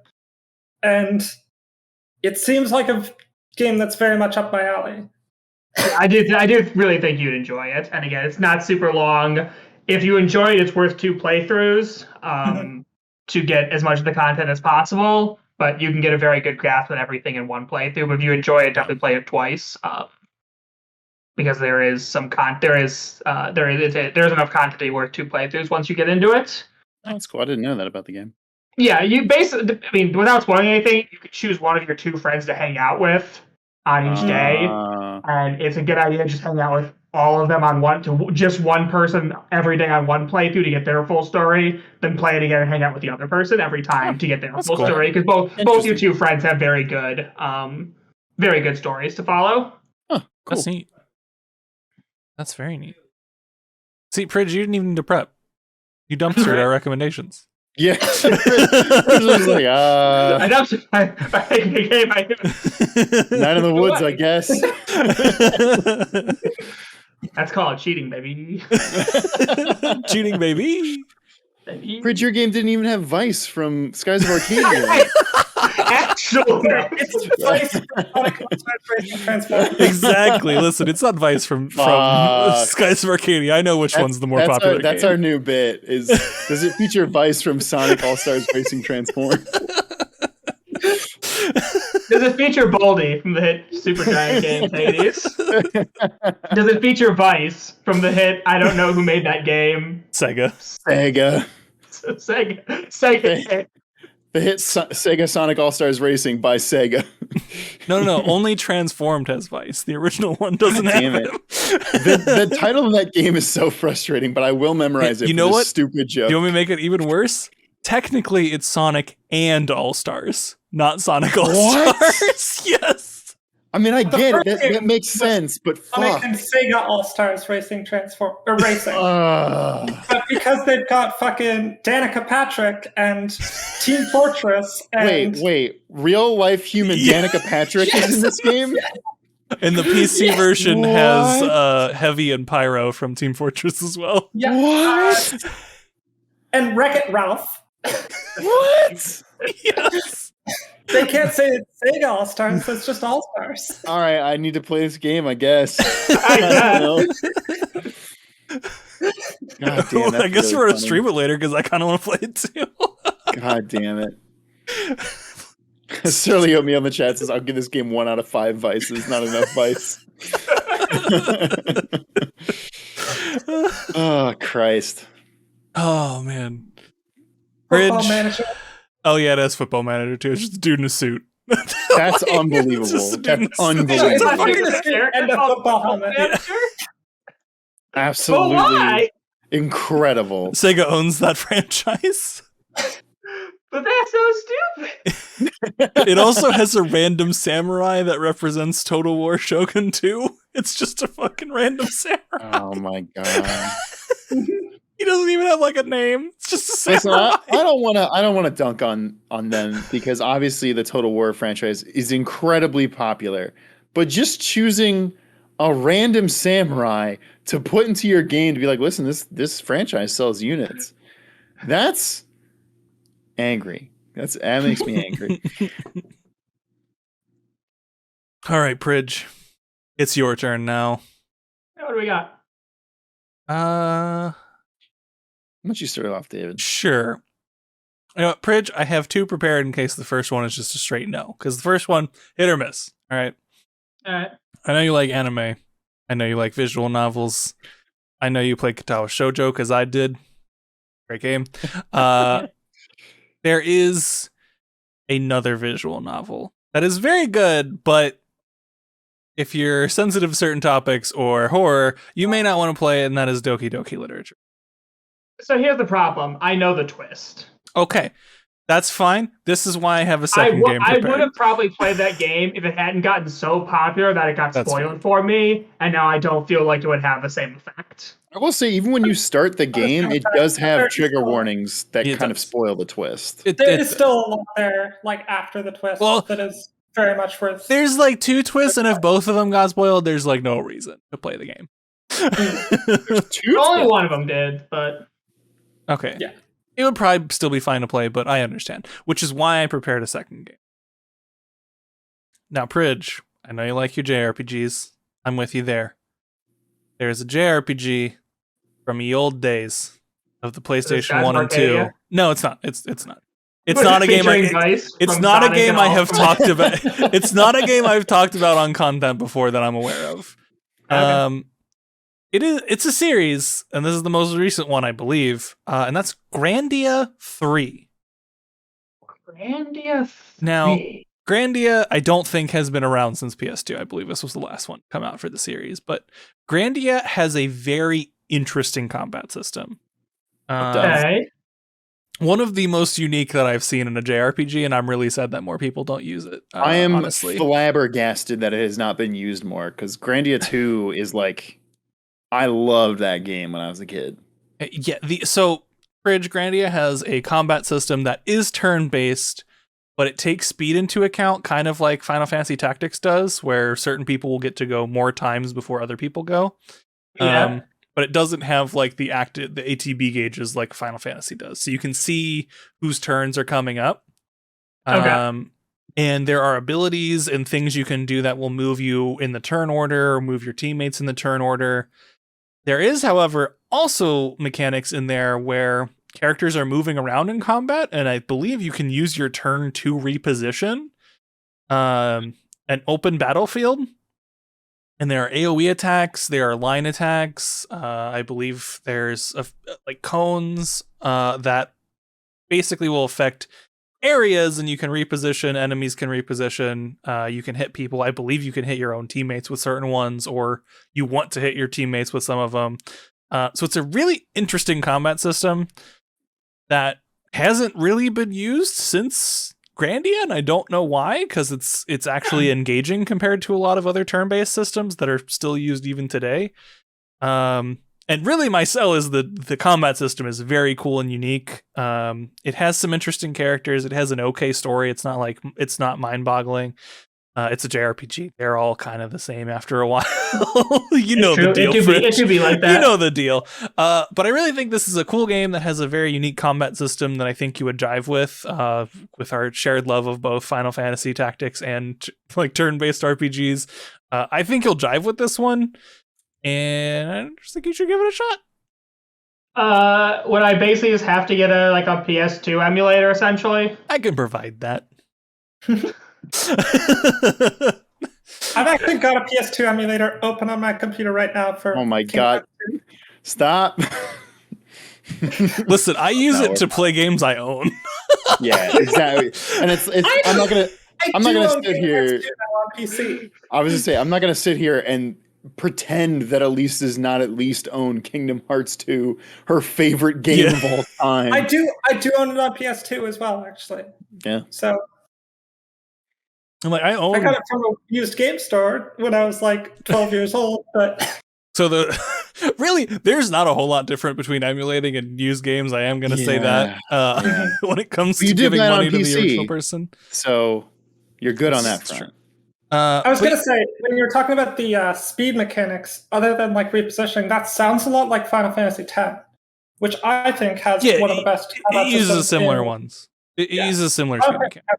and it seems like a game that's very much up my alley. I do really think you'd enjoy it, and again, it's not super long. If you enjoy it, it's worth 2 playthroughs to get as much of the content as possible. But you can get a very good grasp on everything in 1 playthrough. But if you enjoy it, definitely play it twice, because there is there's enough content to be worth 2 playthroughs once you get into it. That's cool. I didn't know that about the game. Yeah, you basically, without spoiling anything, you could choose one of your 2 friends to hang out with on each day, and it's a good idea to just hang out with all of them just one person every day on 1 playthrough to get their full story, then play it again and hang out with the other person every time to get their full story, because both your 2 friends have very good stories to follow. Huh, cool. That's neat. That's very neat. See, Prij, you didn't even need to prep. You dumpstered our recommendations. Yeah. I dumpstered Night in the Woods, I guess. That's called cheating, baby. Cheating, baby. Prij, your game didn't even have Vice from Skies of Arcadia. Actually, it's Vice from Exactly. Listen, it's not Vice from Skies of Arcadia. I know which one's the more popular. That's our new bit. Does it feature Vice from Sonic All-Stars Racing Transform? Does it feature Baldy from the hit Supergiant game Hades? Does it feature Vice from the hit I don't know who made that game? Sega. The hit Sega Sonic All-Stars Racing by Sega. No. Only Transformed has Vice. The original one doesn't have it. The title of that game is so frustrating, but I will memorize it. You know what? Stupid joke. You want me to make it even worse? Technically, it's Sonic and All-Stars, not Sonic All-Stars. Yes. I mean, I get it. That makes sense, but Sonic fuck. and Sega All-Stars Racing Racing. But because they've got fucking Danica Patrick and Team Fortress and... Wait. Real life human Danica Patrick is in this game? And the PC version has Heavy and Pyro from Team Fortress as well. Yeah. What? And Wreck-It Ralph. What? Yes. They can't say it's Sega All Stars, so it's just All Stars. All right, I need to play this game, I guess. I don't know. God damn, I guess really we're going to funny. stream it later because I kind of want to play it too. God damn it. Surly me on the chat says, I'll give this game 1 out of 5 vices, not enough vice. Oh, Christ. Oh, man. Football Prij. Manager. Oh, yeah, that's Football Manager too. It's just a dude in a suit. That's unbelievable. Just a dude That's in a suit. It's unbelievable. a fucking suit and a football helmet. Absolutely But why? incredible. Sega owns that franchise. But that's so stupid. It also has a random samurai that represents Total War Shogun 2. It's just a fucking random samurai. Oh my god. He doesn't even have like a name. It's just a samurai. Listen, I don't wanna dunk on them because obviously the Total War franchise is incredibly popular. But just choosing a random samurai to put into your game to be like, listen, this franchise sells units. That's angry. That makes me angry. All right, Prij. It's your turn now. What do we got? Why don't you start off, David? Sure. You know what, Prij, I have 2 prepared in case the first one is just a straight no. Because the first one, hit or miss. All right. All right. I know you like anime. I know you like visual novels. I know you played Katawa Shoujo because I did. Great game. There is another visual novel that is very good, but if you're sensitive to certain topics or horror, you may not want to play it, and that is Doki Doki Literature. So here's the problem. I know the twist. Okay, that's fine. This is why I have a second game I prepared. would have probably played that game if it hadn't gotten so popular that it got That's spoiled for me, and now I don't feel like it would have the same effect. I will say, even when you start the game, it does have trigger Well, warnings that it kind of does. spoil the twist. There is still a lot there, like after the twist, Well, that is very much worth. There's like 2 twists, and if both of them got spoiled, there's like no reason to play the game. Only one of them did, but Okay. Yeah. It would probably still be fine to play, but I understand. Which is why I prepared a second game. Now, Prij, I know you like your JRPGs. I'm with you there. There's a JRPG from the old days of the PlayStation Skies 1 of and 2. Arcadia? No, it's not. It's not. It's not a game. It's not a game I have talked about. It's not a game I've talked about on content before that I'm aware of. Okay. It's a series, and this is the most recent one, I believe, and that's Grandia 3. Grandia 3. Now, Grandia, I don't think has been around since PS2. I believe this was the last one to come out for the series, but Grandia has a very interesting combat system. Okay. One of the most unique that I've seen in a JRPG, and I'm really sad that more people don't use it. I am honestly flabbergasted that it has not been used more, because Grandia 2 is like, I loved that game when I was a kid. Yeah, so Prij, Grandia has a combat system that is turn-based, but it takes speed into account, kind of like Final Fantasy Tactics does, where certain people will get to go more times before other people go. Yeah. But it doesn't have like the ATB gauges like Final Fantasy does. So you can see whose turns are coming up. Okay. And there are abilities and things you can do that will move you in the turn order or move your teammates in the turn order. There is, however, also mechanics in there where characters are moving around in combat, and I believe you can use your turn to reposition an open battlefield. And there are AoE attacks, there are line attacks. I believe there's like cones that basically will affect areas, and you can reposition, enemies can reposition, you can hit people. I believe you can hit your own teammates with certain ones, or you want to hit your teammates with some of them. So it's a really interesting combat system that hasn't really been used since Grandia, and I don't know why, because it's actually engaging compared to a lot of other turn-based systems that are still used even today. And really, my sell is the combat system is very cool and unique. It has some interesting characters. It has an okay story. It's not mind-boggling. It's a JRPG. They're all kind of the same after a while. You know True. the deal. It should be like that. You know the deal. But I really think this is a cool game that has a very unique combat system that I think you would jive with our shared love of both Final Fantasy Tactics and like turn-based RPGs. I think you'll jive with this one, and I just think you should give it a shot. Would I basically just have to get a PS2 emulator essentially? I can provide that. I've actually got a PS2 emulator open on my computer right now for. Oh my god! Stop. Listen, I use it to play games I own. Yeah, exactly. And it's I'm not gonna sit here. On PC. I was gonna say I'm not gonna sit here and pretend that Elise does not at least own Kingdom Hearts 2, her favorite game of all time. I do own it on PS2 as well, actually. Yeah. So I'm like, I got it from a used game store when I was like 12 years old, but so really there's not a whole lot different between emulating and used games. I am going to say that when it comes to giving money to the original person. So you're good on that front. I was going to say, when you were talking about the speed mechanics, other than like repositioning, that sounds a lot like Final Fantasy X, which I think has one of the best. It uses similar ones. It uses similar speed mechanics.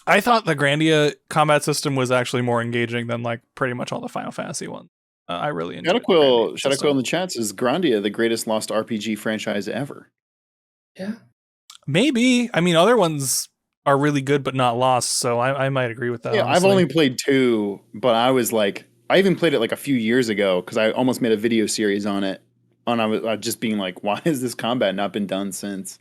I thought the Grandia combat system was actually more engaging than like pretty much all the Final Fantasy ones. I really enjoyed it. Shadaquil in the chat says Grandia, the greatest lost RPG franchise ever. Yeah. Maybe. I mean, other ones are really good but not lost, so I might agree with that. Yeah, honestly. I've only played 2, but I was like, I even played it like a few years ago because I almost made a video series on it. And I was just being like, why has this combat not been done since?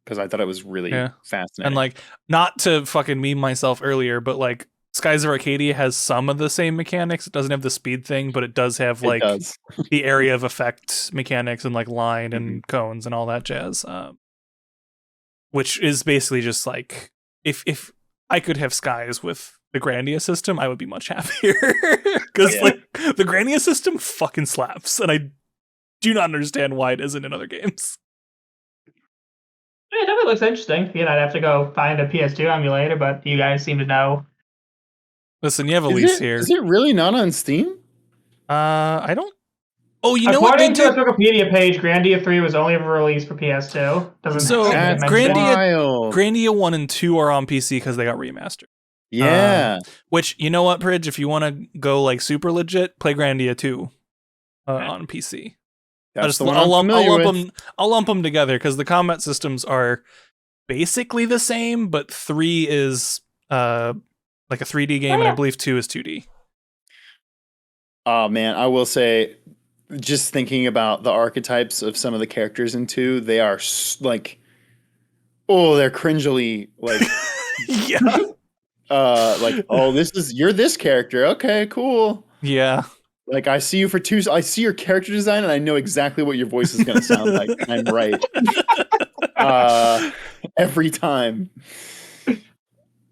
Because I thought it was really fascinating. And like, not to fucking meme myself earlier, but like Skies of Arcadia has some of the same mechanics. It doesn't have the speed thing, but it does have like the area of effect mechanics and like line and cones and all that jazz. Which is basically just like, if I could have Skies with the Grandia system, I would be much happier. Because like the Grandia system fucking slaps, and I do not understand why it isn't in other games. It definitely looks interesting. Again, I'd have to go find a PS2 emulator, but you guys seem to know. Listen, you have Elise here. Is it really not on Steam? I don't. Oh, you know what? According to its Wikipedia page, Grandia 3 was only ever released for PS2. Grandia 1 and 2 are on PC because they got remastered. Yeah. Which, you know what, Prij? If you want to go like super legit, play Grandia 2 on PC. I'll lump them together because the combat systems are basically the same, but 3 is like a 3D game, and I believe 2 is 2D. Oh man, I will say, just thinking about the archetypes of some of the characters in 2, they are like, they're cringily like, like, you're this character. Okay, cool. Yeah. Like, I see you for 2. I see your character design, and I know exactly what your voice is going to sound like. I'm right. Every time.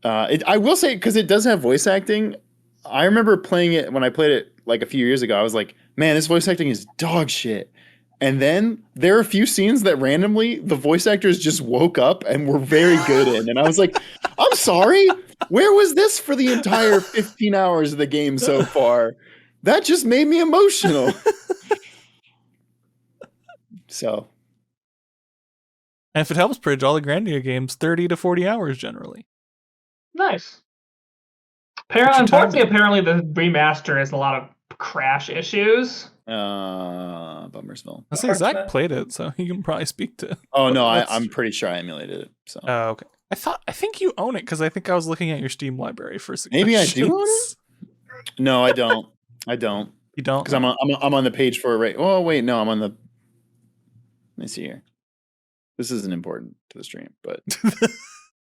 I will say, because it does have voice acting. I remember playing it when I played it like a few years ago. I was like, man, this voice acting is dog shit. And then there are a few scenes that randomly the voice actors just woke up and were very good in. And I was like, I'm sorry. Where was this for the entire 15 hours of the game so far? That just made me emotional. So. And if it helps, Prij, all the Grandia games, 30 to 40 hours generally. Nice. Unfortunately, the remaster has a lot of crash issues. Bummersville. I say Zach played it, so he can probably speak to. Oh no, I'm pretty sure I emulated it. So. Oh, okay. I think you own it because I think I was looking at your Steam library for suggestions. Maybe I do own it. No, I don't. I don't. You don't? Because I'm on the page for it, right? Oh wait, no, I'm on the. Let me see here. This isn't important to the stream, but.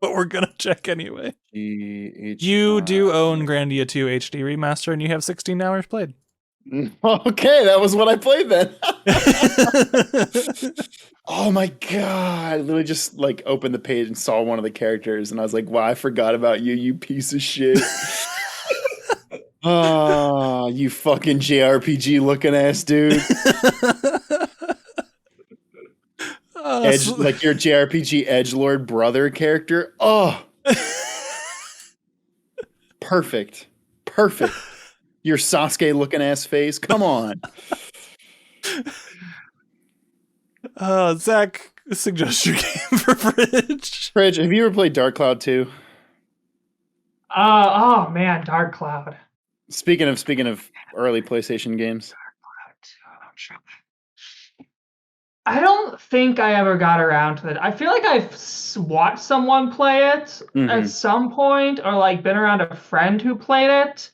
But we're gonna check anyway. You do own Grandia 2 HD remaster, and you have 16 hours played. Okay, that was what I played then. Oh my god! I literally just like opened the page and saw one of the characters, and I was like, "Wow, I forgot about you, you piece of shit." Oh, you fucking JRPG looking ass dude. Like your JRPG edgelord brother character. Oh, Perfect. Your Sasuke looking ass face. Come on. Zach, suggest your game for Prij. Prij, have you ever played Dark Cloud 2? Oh man, Dark Cloud. Speaking of early PlayStation games. I don't think I ever got around to it. I feel like I've watched someone play it at some point, or like been around a friend who played it.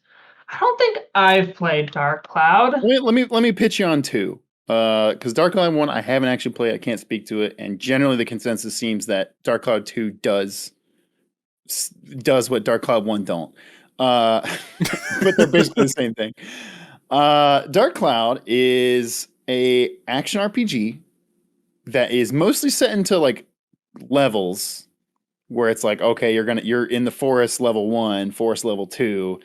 I don't think I've played Dark Cloud. Wait, let me pitch you on 2. Because Dark Cloud 1 I haven't actually played. I can't speak to it, and generally the consensus seems that Dark Cloud 2 does what Dark Cloud 1 don't. But they're basically the same thing. Dark Cloud is a action RPG that is mostly set into like levels where it's like, okay, you're in the forest level 1, forest level 2,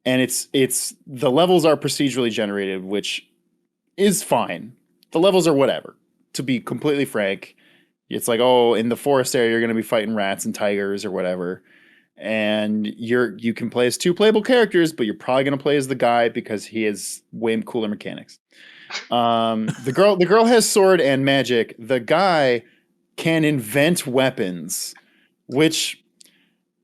and it's the levels are procedurally generated, which is fine. The levels are whatever. To be completely frank, it's like, oh, in the forest area you're going to be fighting rats and tigers or whatever. And you can play as 2 playable characters, but you're probably going to play as the guy because he has way cooler mechanics. The girl has sword and magic. The guy can invent weapons, which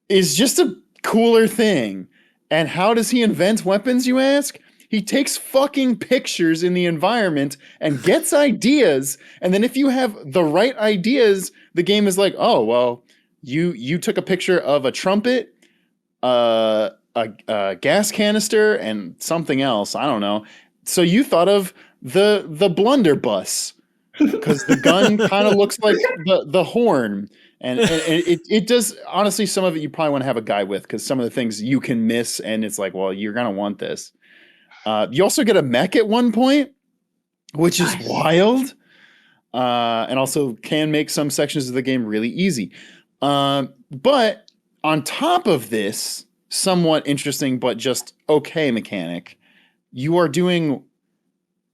is just a cooler thing. And how does he invent weapons, you ask? He takes fucking pictures in the environment and gets ideas. And then if you have the right ideas, the game is like, oh, well, you took a picture of a trumpet, a gas canister, and something else. I don't know. So you thought of the blunderbuss because the gun kind of looks like the horn, and it does. Honestly, some of it you probably want to have a guy with because some of the things you can miss, and it's like, well, you're gonna want this. You also get a mech at one point, which is wild, and also can make some sections of the game really easy. But on top of this somewhat interesting but just okay mechanic, you are doing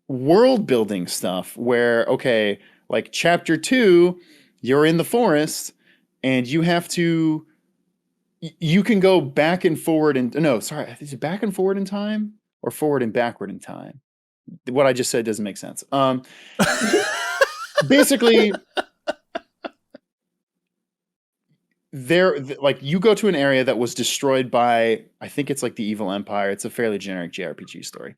world building stuff where, okay, like chapter 2, you're in the forest and you can go back and forward is it back and forward in time or forward and backward in time? What I just said doesn't make sense. Basically, like you go to an area that was destroyed by, I think it's like the Evil Empire. It's a fairly generic JRPG story.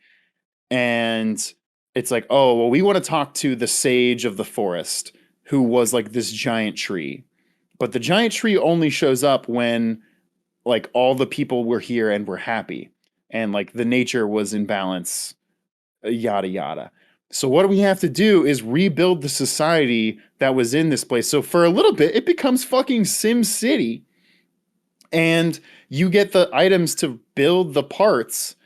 And it's like, oh, well, we want to talk to the sage of the forest who was like this giant tree. But the giant tree only shows up when like all the people were here and were happy. And like the nature was in balance, yada, yada. So what we have to do is rebuild the society that was in this place. So for a little bit, it becomes fucking Sim City. And you get the items to build the parts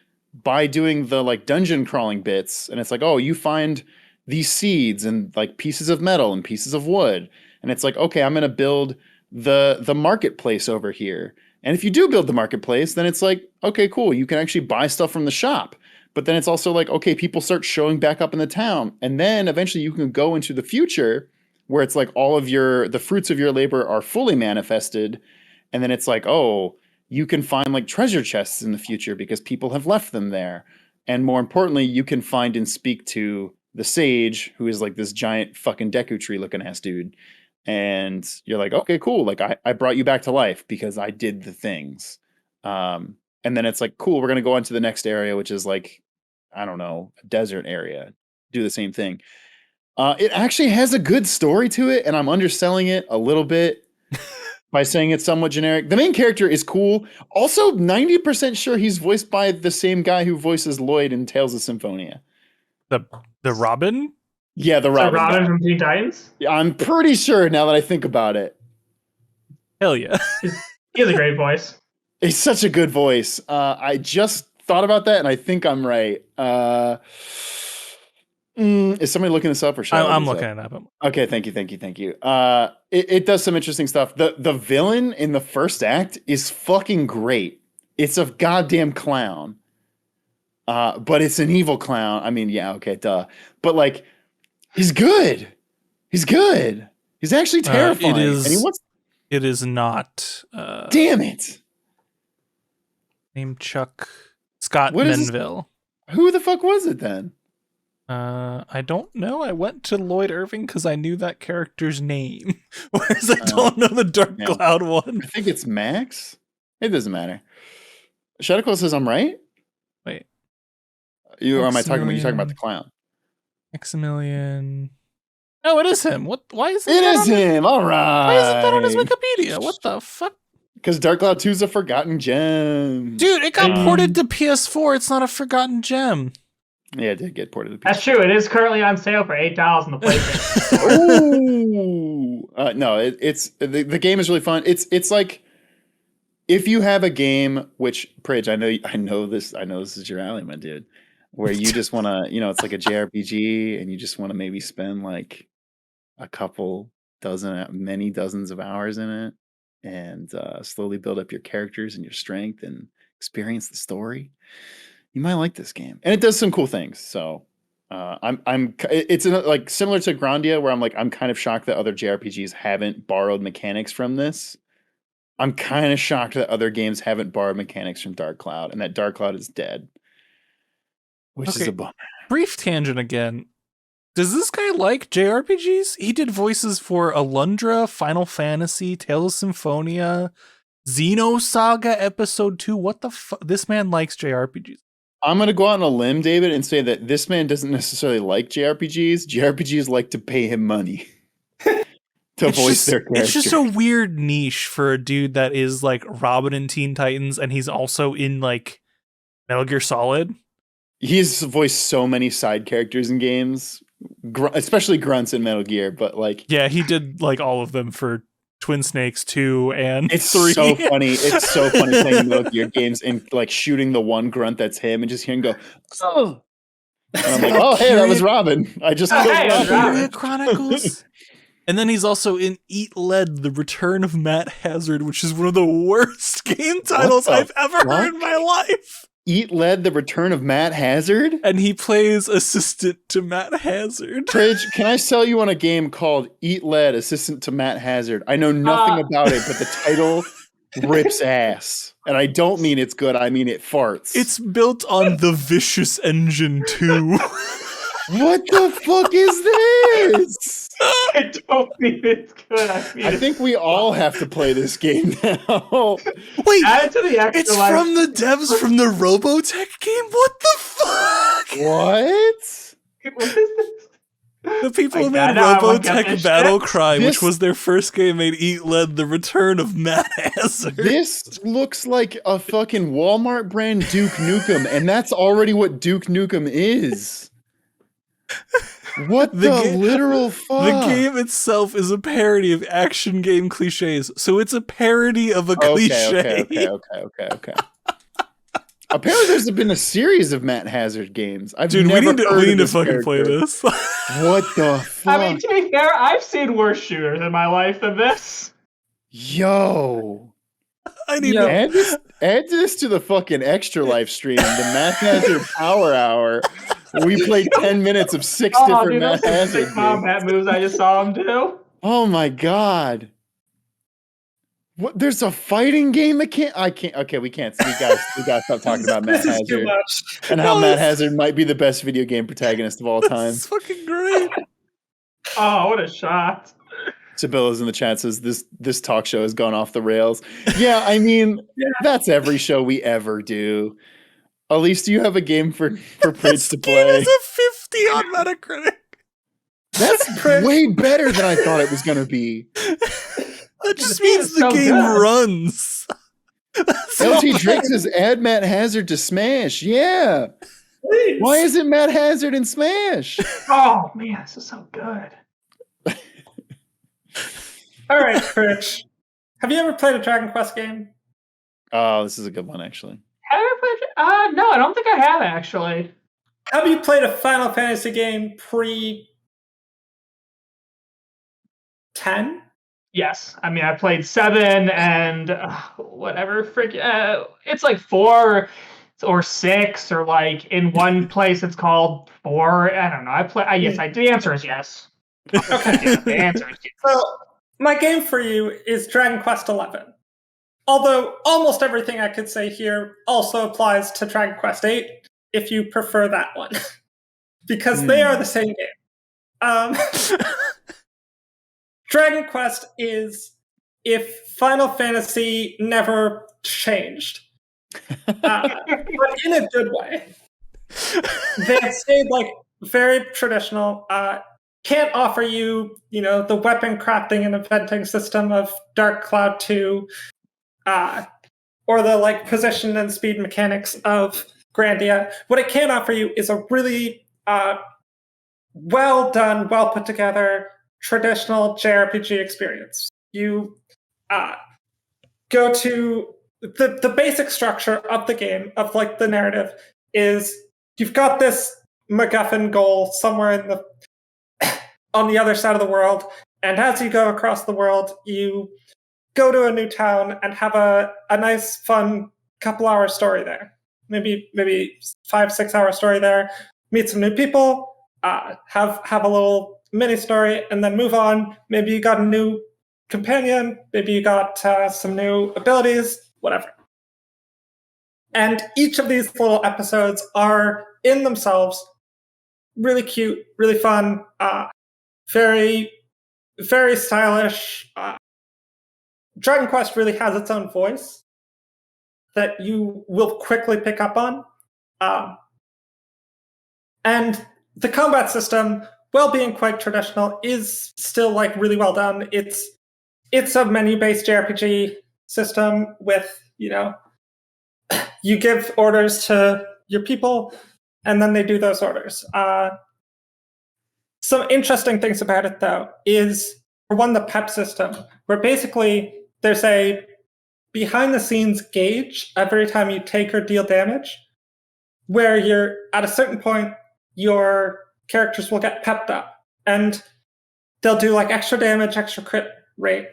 by doing the like dungeon crawling bits. And it's like, oh, you find these seeds and like pieces of metal and pieces of wood. And it's like, okay, I'm going to build the marketplace over here. And if you do build the marketplace, then it's like, okay, cool. You can actually buy stuff from the shop. But then it's also like, okay, people start showing back up in the town. And then eventually you can go into the future where it's like all of the fruits of your labor are fully manifested. And then it's like, oh, you can find like treasure chests in the future because people have left them there. And more importantly, you can find and speak to the sage, who is like this giant fucking Deku tree looking ass dude. And you're like, okay, cool. Like I brought you back to life because I did the things. And then it's like, cool, we're going to go on to the next area, which is like, I don't know, a desert area. Do the same thing. It actually has a good story to it, and I'm underselling it a little bit by saying it's somewhat generic. The main character is cool. Also, 90% sure he's voiced by the same guy who voices Lloyd in Tales of Symphonia. The Robin? Yeah, the Robin. Robin from Teen Titans? Yeah, I'm pretty sure now that I think about it. Hell yeah. He has a great voice. It's such a good voice. I just thought about that, and I think I'm right. Is somebody looking this up, or should I'm looking it up? Okay, thank you. It does some interesting stuff. The villain in the first act is fucking great. It's a goddamn clown. But it's an evil clown. I mean, yeah, okay, duh. But like, he's good. He's actually terrifying. It is not. Damn it. named Chuck Scott What is this? Menville. Who the fuck was it then? I don't know. I went to Lloyd Irving because I knew that character's name, whereas I don't know the Dark Cloud one. I think it's Max. It doesn't matter. Shadowclaw says I'm right. Wait, or am I talking about you talking about the clown? Maximilian. Oh, it is him. What? Why is it is him? All right. Why isn't that on his Wikipedia? What the fuck? Because Dark Cloud 2 is a forgotten gem. Dude, it got ported to PS4. It's not a forgotten gem. Yeah, it did get ported to PS4. That's true. It is currently on sale for $8 on the PlayStation. Ooh. No, it's the game is really fun. It's like if you have a game, which Prij, I know this is your alley, my dude, where you just want to, it's like a JRPG, and you just want to maybe spend like a couple many dozens of hours in it, and slowly build up your characters and your strength and experience the story. You might like this game, and it does some cool things. So it's like similar to Grandia, where I'm kind of shocked that other JRPGs haven't borrowed mechanics from this. I'm kind of shocked that other games haven't borrowed mechanics from Dark Cloud, and that Dark Cloud is dead, which is a bummer. Brief tangent again. Does this guy like JRPGs? He did voices for Alundra, Final Fantasy, Tales of Symphonia, Xenosaga Episode 2. What the fuck? This man likes JRPGs. I'm going to go out on a limb, David, and say that this man doesn't necessarily like JRPGs. JRPGs like to pay him money to voice their character. It's just a weird niche for a dude that is like Robin in Teen Titans, and he's also in like Metal Gear Solid. He's voiced so many side characters in games, especially grunts in Metal Gear, but like... Yeah, he did like all of them for Twin Snakes 2 and it's 3. So funny. It's so funny playing Metal Gear games and like shooting the one grunt that's him and just hearing go, oh. And I'm like, oh, hey, that was Robin. I just killed Robin. Chronicles. And then he's also in Eat Lead, The Return of Matt Hazard, which is one of the worst game titles I've ever heard in my life. Eat Lead, The Return of Matt Hazard? And he plays assistant to Matt Hazard. Prij, can I sell you on a game called Eat Lead, Assistant to Matt Hazard? I know nothing about it, but the title rips ass. And I don't mean it's good, I mean it farts. It's built on the Vicious Engine 2. What the fuck is this? I don't think it's good. I think we all have to play this game now. Wait, add it to the extra it's from the devs from the Robotech game? What the fuck? What? What is this? The people who made Robotech Battle Cry, which was their first game, made Eat Lead, The Return of Matt Hazard. This looks like a fucking Walmart brand Duke Nukem, and that's already what Duke Nukem is. What the literal fuck? The game itself is a parody of action game cliches, so it's a parody of a cliche. Okay. Apparently, there's been a series of Matt Hazard games. Dude, we need to fucking play this. What the fuck? I mean, to be fair, I've seen worse shooters in my life than this. Yo. I need to add this to the fucking extra live stream, the Matt Hazard Power Hour. We played 10 minutes of 6 different Matt Hazard combat moves I just saw him do. Oh my god. What? There's a fighting game I can't. Okay, we can't. We gotta stop talking about Matt Hazard and how Matt Hazard might be the best video game protagonist of all time. It's fucking great. Oh, what a shot. Sibylla's in the chat says this talk show has gone off the rails. Yeah, I mean, that's every show we ever do. Elise, do you have a game for Prij to play? This game is a 50 on Metacritic. That's way better than I thought it was going to be. That just means the game runs. LT Drake says, add Matt Hazard to Smash. Yeah. Please. Why isn't Matt Hazard in Smash? Oh, man, this is so good. All right, Prij. Have you ever played a Dragon Quest game? Oh, this is a good one, actually. Have I played? No, I don't think I have, actually. Have you played a Final Fantasy game pre-10? Yes. I mean, I played 7 and whatever. It's like 4 or 6, or like in one place it's called 4. I don't know. Yes, the answer is yes. Okay. Yeah, the answer is yes. So, my game for you is Dragon Quest XI. Although almost everything I could say here also applies to Dragon Quest VIII, if you prefer that one, because they are the same game. Dragon Quest is if Final Fantasy never changed, but in a good way. They have stayed like very traditional. Can't offer you, the weapon crafting and inventing system of Dark Cloud 2, or the like position and speed mechanics of Grandia. What it can offer you is a really well done, well put together traditional JRPG experience. You go to the basic structure of the game, of like the narrative, is you've got this MacGuffin goal somewhere on the other side of the world, and as you go across the world, you go to a new town and have a nice, fun couple-hour story there. Maybe 5-6 hour story there. Meet some new people, have a little mini story, and then move on. Maybe you got a new companion. Maybe you got some new abilities. Whatever. And each of these little episodes are in themselves really cute, really fun, very, very stylish. Dragon Quest really has its own voice that you will quickly pick up on. And the combat system, while being quite traditional, is still like really well done. It's a menu-based JRPG system with, you give orders to your people, and then they do those orders. Some interesting things about it, though, is, for one, the PEP system, where basically there's a behind-the-scenes gauge every time you take or deal damage, where you're at a certain point, your characters will get pepped up, and they'll do like extra damage, extra crit rate.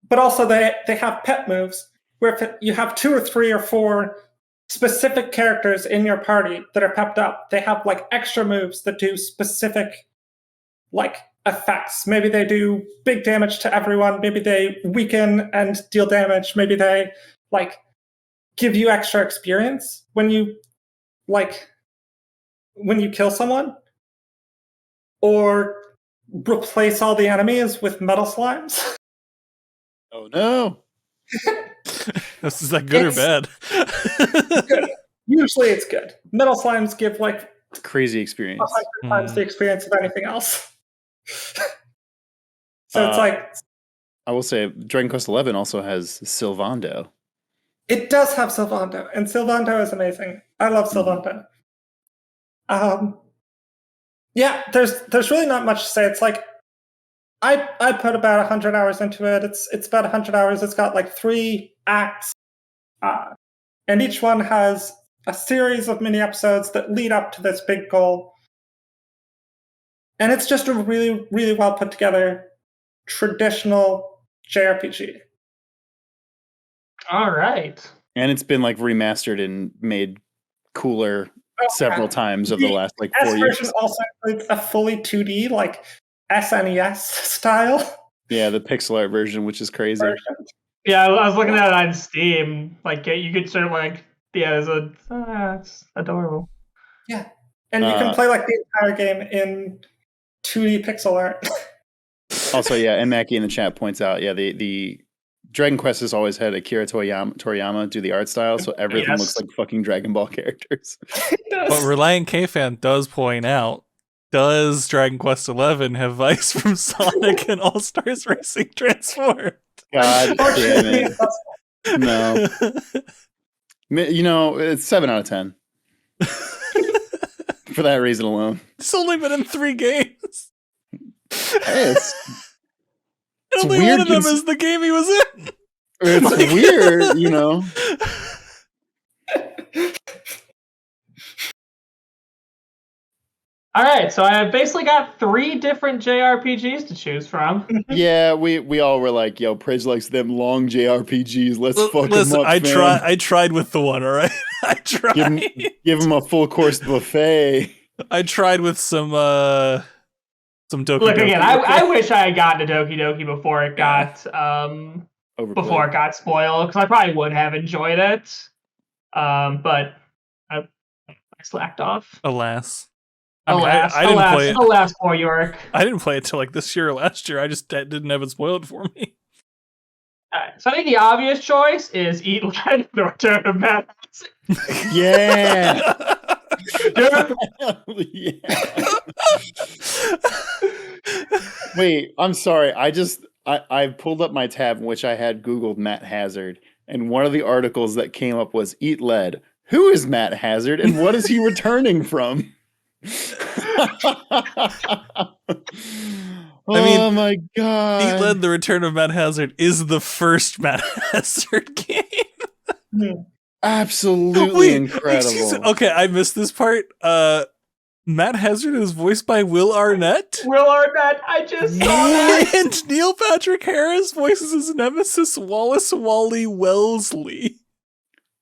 But also they have pet moves, where if you have 2 or 3 or 4 specific characters in your party that are pepped up, they have like extra moves that do specific like effects. Maybe they do big damage to everyone. Maybe they weaken and deal damage. Maybe they like give you extra experience when you kill someone, or replace all the enemies with metal slimes. Oh no. Is that good or bad? Good. Usually it's good. Metal slimes give like It's a crazy experience. 100 times the experience of anything else. So it's like, I will say Dragon Quest XI also has Sylvando. it does have Sylvando, and Sylvando is amazing. I love Sylvando. Yeah, there's really not much to say. It's like I put about 100 hours into it. It's about 100 hours. It's got like 3 acts, and each one has a series of mini episodes that lead up to this big goal. And it's just a really, really well put together traditional JRPG. All right. And it's been like remastered and made cooler several times over the last like 4 years. S version also includes a fully 2D, like SNES style. Yeah, the pixel art version, which is crazy. Yeah, I was looking at it on Steam. Like, you could sort of like, it's adorable. Yeah, and you can play like the entire game in 2D pixel art. Also, yeah, and Mackie in the chat points out, yeah, the Dragon Quest has always had Akira Toriyama do the art style, so everything looks like fucking Dragon Ball characters. But Reliant K-Fan does point out, does Dragon Quest XI have Vice from Sonic and All-Stars Racing transformed? God damn it. No. It's 7 out of 10. For that reason alone. It's only been in 3 games. Hey, only weird one of them is the game he was in. It's weird, All right, so I basically got 3 different JRPGs to choose from. Yeah, we all were like, yo, Prij likes them long JRPGs. Let's fuck them up, I tried with the one, all right? I tried. Give him a full course buffet. I tried with some Doki Look, Doki. again, I wish I had gotten to Doki Doki before it got before it got spoiled, because I probably would have enjoyed it, but I slacked off. Alas. Alas, I didn't play it. Alas, poor York. I didn't play it till like this year or last year. I just didn't have it spoiled for me. So I think the obvious choice is Eat Lead, The Return of Matt. Yeah. Yeah. Wait, I'm sorry. I pulled up my tab in which I had Googled Matt Hazard, and one of the articles that came up was Eat Lead. Who is Matt Hazard, and what is he returning from? Oh my god! Eat Lead: The Return of Matt Hazard is the first Matt Hazard game. Absolutely incredible. Okay, I missed this part. Matt Hazard is voiced by Will Arnett. Will Arnett, I just saw that. And Neil Patrick Harris voices his nemesis Wallace Wally Wellesley.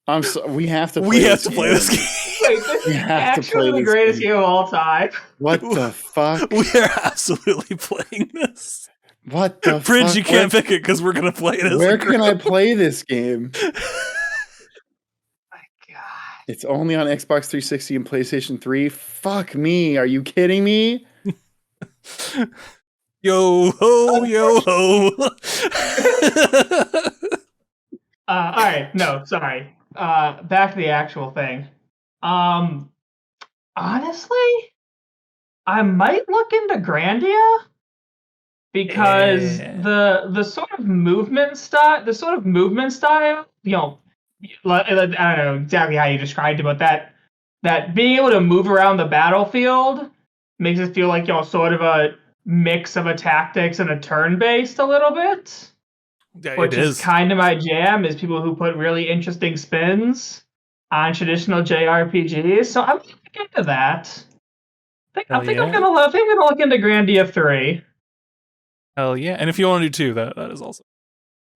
I'm so, we have to. We have to play this game. Wait, this is actually the greatest game of all time. What the fuck? We are absolutely playing this. What the Prij, fuck? you can't pick it because we're gonna play this. Where can I play this game? It's only on Xbox 360 and PlayStation 3. Fuck me. Are you kidding me? Yo ho, yo ho. All right. No, sorry. Back to the actual thing. Honestly, I might look into Grandia because the sort of movement style, you know, I don't know exactly how you described it, but that being able to move around the battlefield makes it feel like, you know, sort of a mix of a tactics and a turn-based a little bit. Yeah, which is kind of my jam, is people who put really interesting spins on traditional JRPGs. So I'm gonna look into that. I think I'm gonna look into Grandia 3. Hell yeah! And if you want to do 2, that is also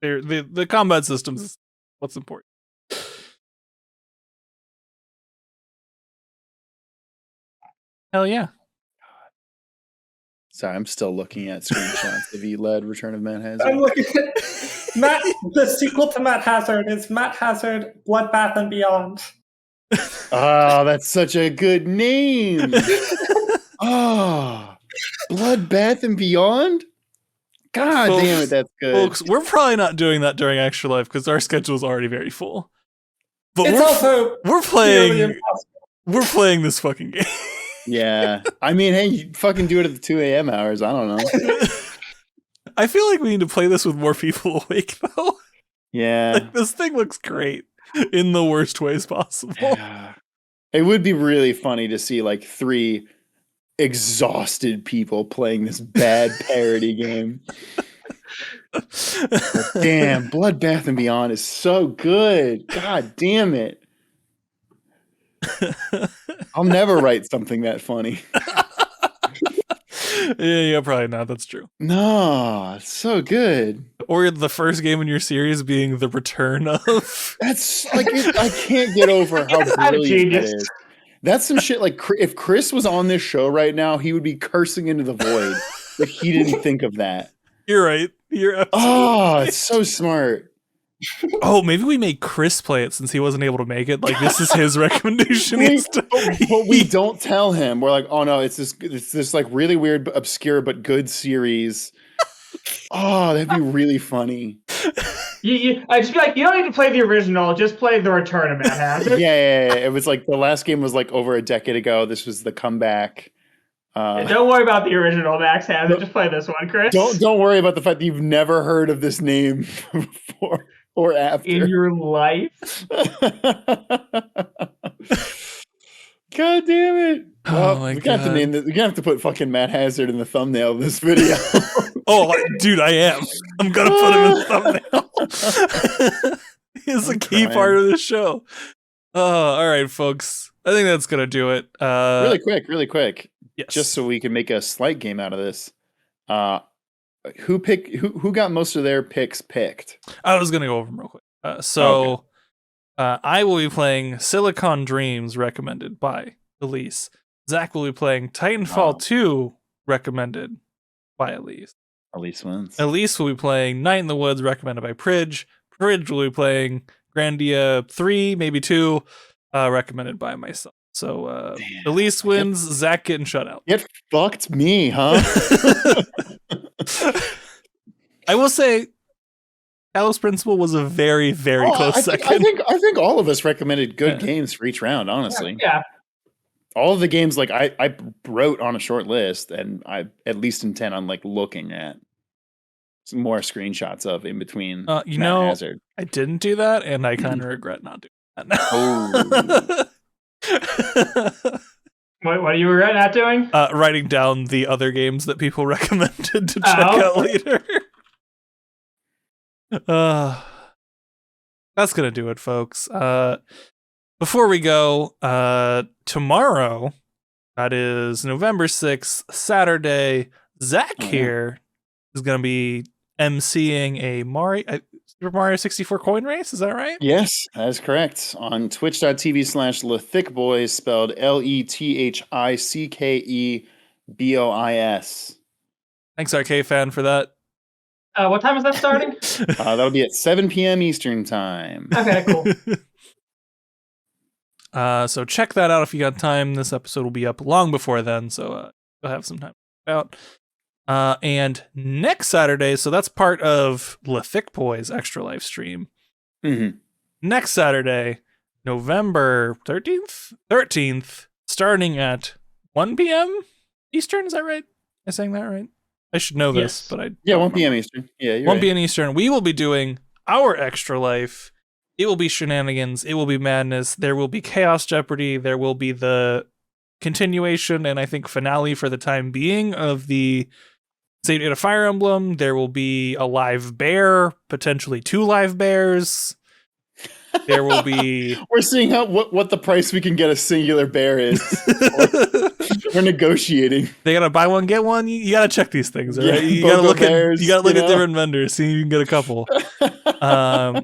the combat systems is what's important. Hell yeah! Sorry, I'm still looking at screenshots of Eat Lead: Return of Matt Hazard. I'm looking at the sequel to Matt Hazard is Matt Hazard: Bloodbath and Beyond. Oh, that's such a good name. Oh, Bloodbath and Beyond? God damn it, that's good. Folks, we're probably not doing that during Extra Life because our schedule is already very full. But we're playing this fucking game. Yeah. I mean, hey, you fucking do it at the 2 a.m. hours. I don't know. I feel like we need to play this with more people awake, though. Yeah. Like, this thing looks great in the worst ways possible. Yeah. It would be really funny to see like 3 exhausted people playing this bad parody game. Damn, Bloodbath and Beyond is so good. God damn it. I'll never write something that funny. Yeah, probably not. That's true. No, it's so good. Or the first game in your series being the return of. That's like I can't get over how brilliant it is. That's some shit. Like if Chris was on this show right now, he would be cursing into the void that he didn't think of that. You're right. You're right. It's so smart. Oh, maybe we make Chris play it since he wasn't able to make it. Like this is his recommendation. But we don't tell him. We're like, oh no, it's this like really weird, obscure but good series. Oh, that'd be really funny. I just be like, you don't need to play the original, just play the Return of Matt Hazard. Yeah. It was like the last game was like over a decade ago. This was the comeback. Don't worry about the original Max Hazard. Just play this one, Chris. Don't worry about the fact that you've never heard of this name before or after in your life. God damn it! Oh my God. Got to name this. You're gonna have to put fucking Matt Hazard in the thumbnail of this video. Oh, dude, I am. I'm gonna put him in the thumbnail. He's a key part of the show. All right, folks. I think that's gonna do it. Really quick. Yes. Just so we can make a slight game out of this. Who got most of their picks picked? I was gonna go over them real quick. I will be playing Silicon Dreams, recommended by Elise. Zach will be playing Titanfall 2, recommended by Elise. Elise wins. Elise will be playing Night in the Woods, recommended by Prij. Prij will be playing Grandia 3, maybe 2, recommended by myself. So Elise wins, Zach getting shut out. Get fucked me, huh? I will say Talos Principle was a very, very close second. I think all of us recommended good games for each round, honestly. Yeah. All of the games like I wrote on a short list, and I at least intend on like looking at some more screenshots of in between. Hazard. I didn't do that, and I kind of regret not doing that now. What do you regret not doing? Writing down the other games that people recommended to check out later. That's gonna do it, folks. Before we go, tomorrow, that is November 6th, Saturday, Zach here is gonna be emceeing a Super Mario 64 coin race. Is that right? Yes, that is correct. On twitch.tv/LeThickBoys, spelled LETHICKEBOIS. Thanks, RK fan, for that. What time is that starting? That'll be at 7 p.m. Eastern time. Okay, cool. So check that out if you got time. This episode will be up long before then, so you'll have some time out. And next Saturday, so that's part of LeThickBoys extra live stream. Mm-hmm. Next Saturday, November 13th, starting at 1 p.m. Eastern. Is that right? Am I saying that right? I should know this, but I 1 p.m. Eastern. Yeah, you're 1 right. p.m. Eastern. We will be doing our extra life. It will be shenanigans. It will be madness. There will be Chaos Jeopardy. There will be the continuation and I think finale for the time being of the Save Data Fire Emblem. There will be a live bear, potentially 2 live bears. There will be. We're seeing what the price we can get a singular bear is. We're negotiating. They gotta buy one, get one. You gotta check these things, right? Yeah, you gotta look bears, at different vendors, see if you can get a couple.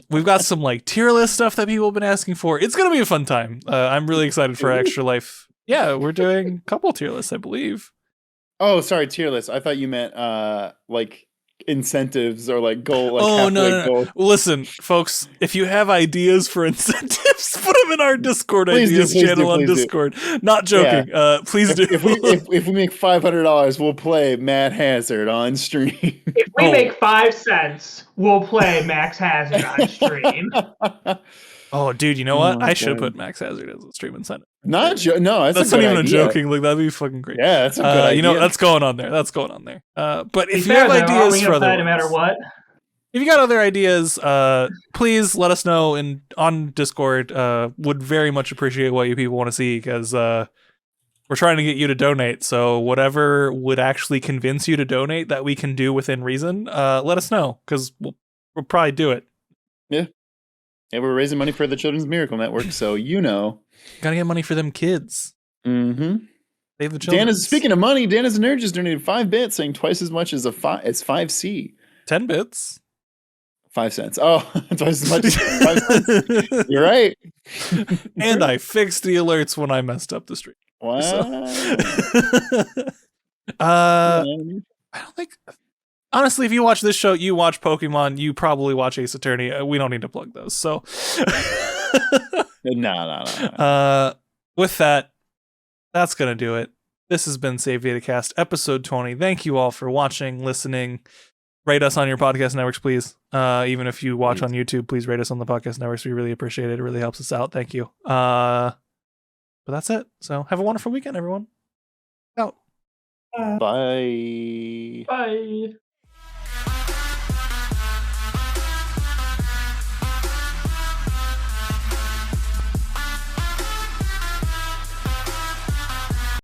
We've got some like tier list stuff that people have been asking for. It's gonna be a fun time. I'm really excited for Extra Life. Yeah, we're doing a couple tier lists, I believe. Oh, sorry, tier list. I thought you meant like incentives or like goal. Like oh no. Goal. Listen, folks, if you have ideas for incentives, put them in our Discord ideas channel on Discord. Not joking. Yeah. Please do. If we make $500, we'll play Mad Hazard on stream. If we make 5 cents, we'll play Max Hazard on stream. Oh, dude, you know what? I should put Max Hazard as a stream incentive. No, that's not even a joking. Like that'd be fucking great. Yeah, that's a good idea. You know, that's going on there. But if you have ideas for other, no matter what, if you got other ideas, please let us know on Discord. Would very much appreciate what you people want to see because we're trying to get you to donate. So whatever would actually convince you to donate that we can do within reason, let us know because we'll probably do it. Yeah. Yeah, we're raising money for the Children's Miracle Network, so gotta get money for them kids. Mm-hmm. Save the children. Speaking of money, Dan is a nerd just donated 5 bits, saying twice as much as 5C. 10 bits. 5 cents. Oh, twice as much as 5 cents. You're right. And I fixed the alerts when I messed up the stream. Wow. So. I don't think. Honestly, if you watch this show, you watch Pokemon, you probably watch Ace Attorney. We don't need to plug those. So, no. With that, that's going to do it. This has been Save Data Cast, episode 20. Thank you all for watching, listening. Rate us on your podcast networks, please. Even if you watch on YouTube, please rate us on the podcast networks. We really appreciate it. It really helps us out. Thank you. But that's it. So, have a wonderful weekend, everyone. Out. Bye. Bye.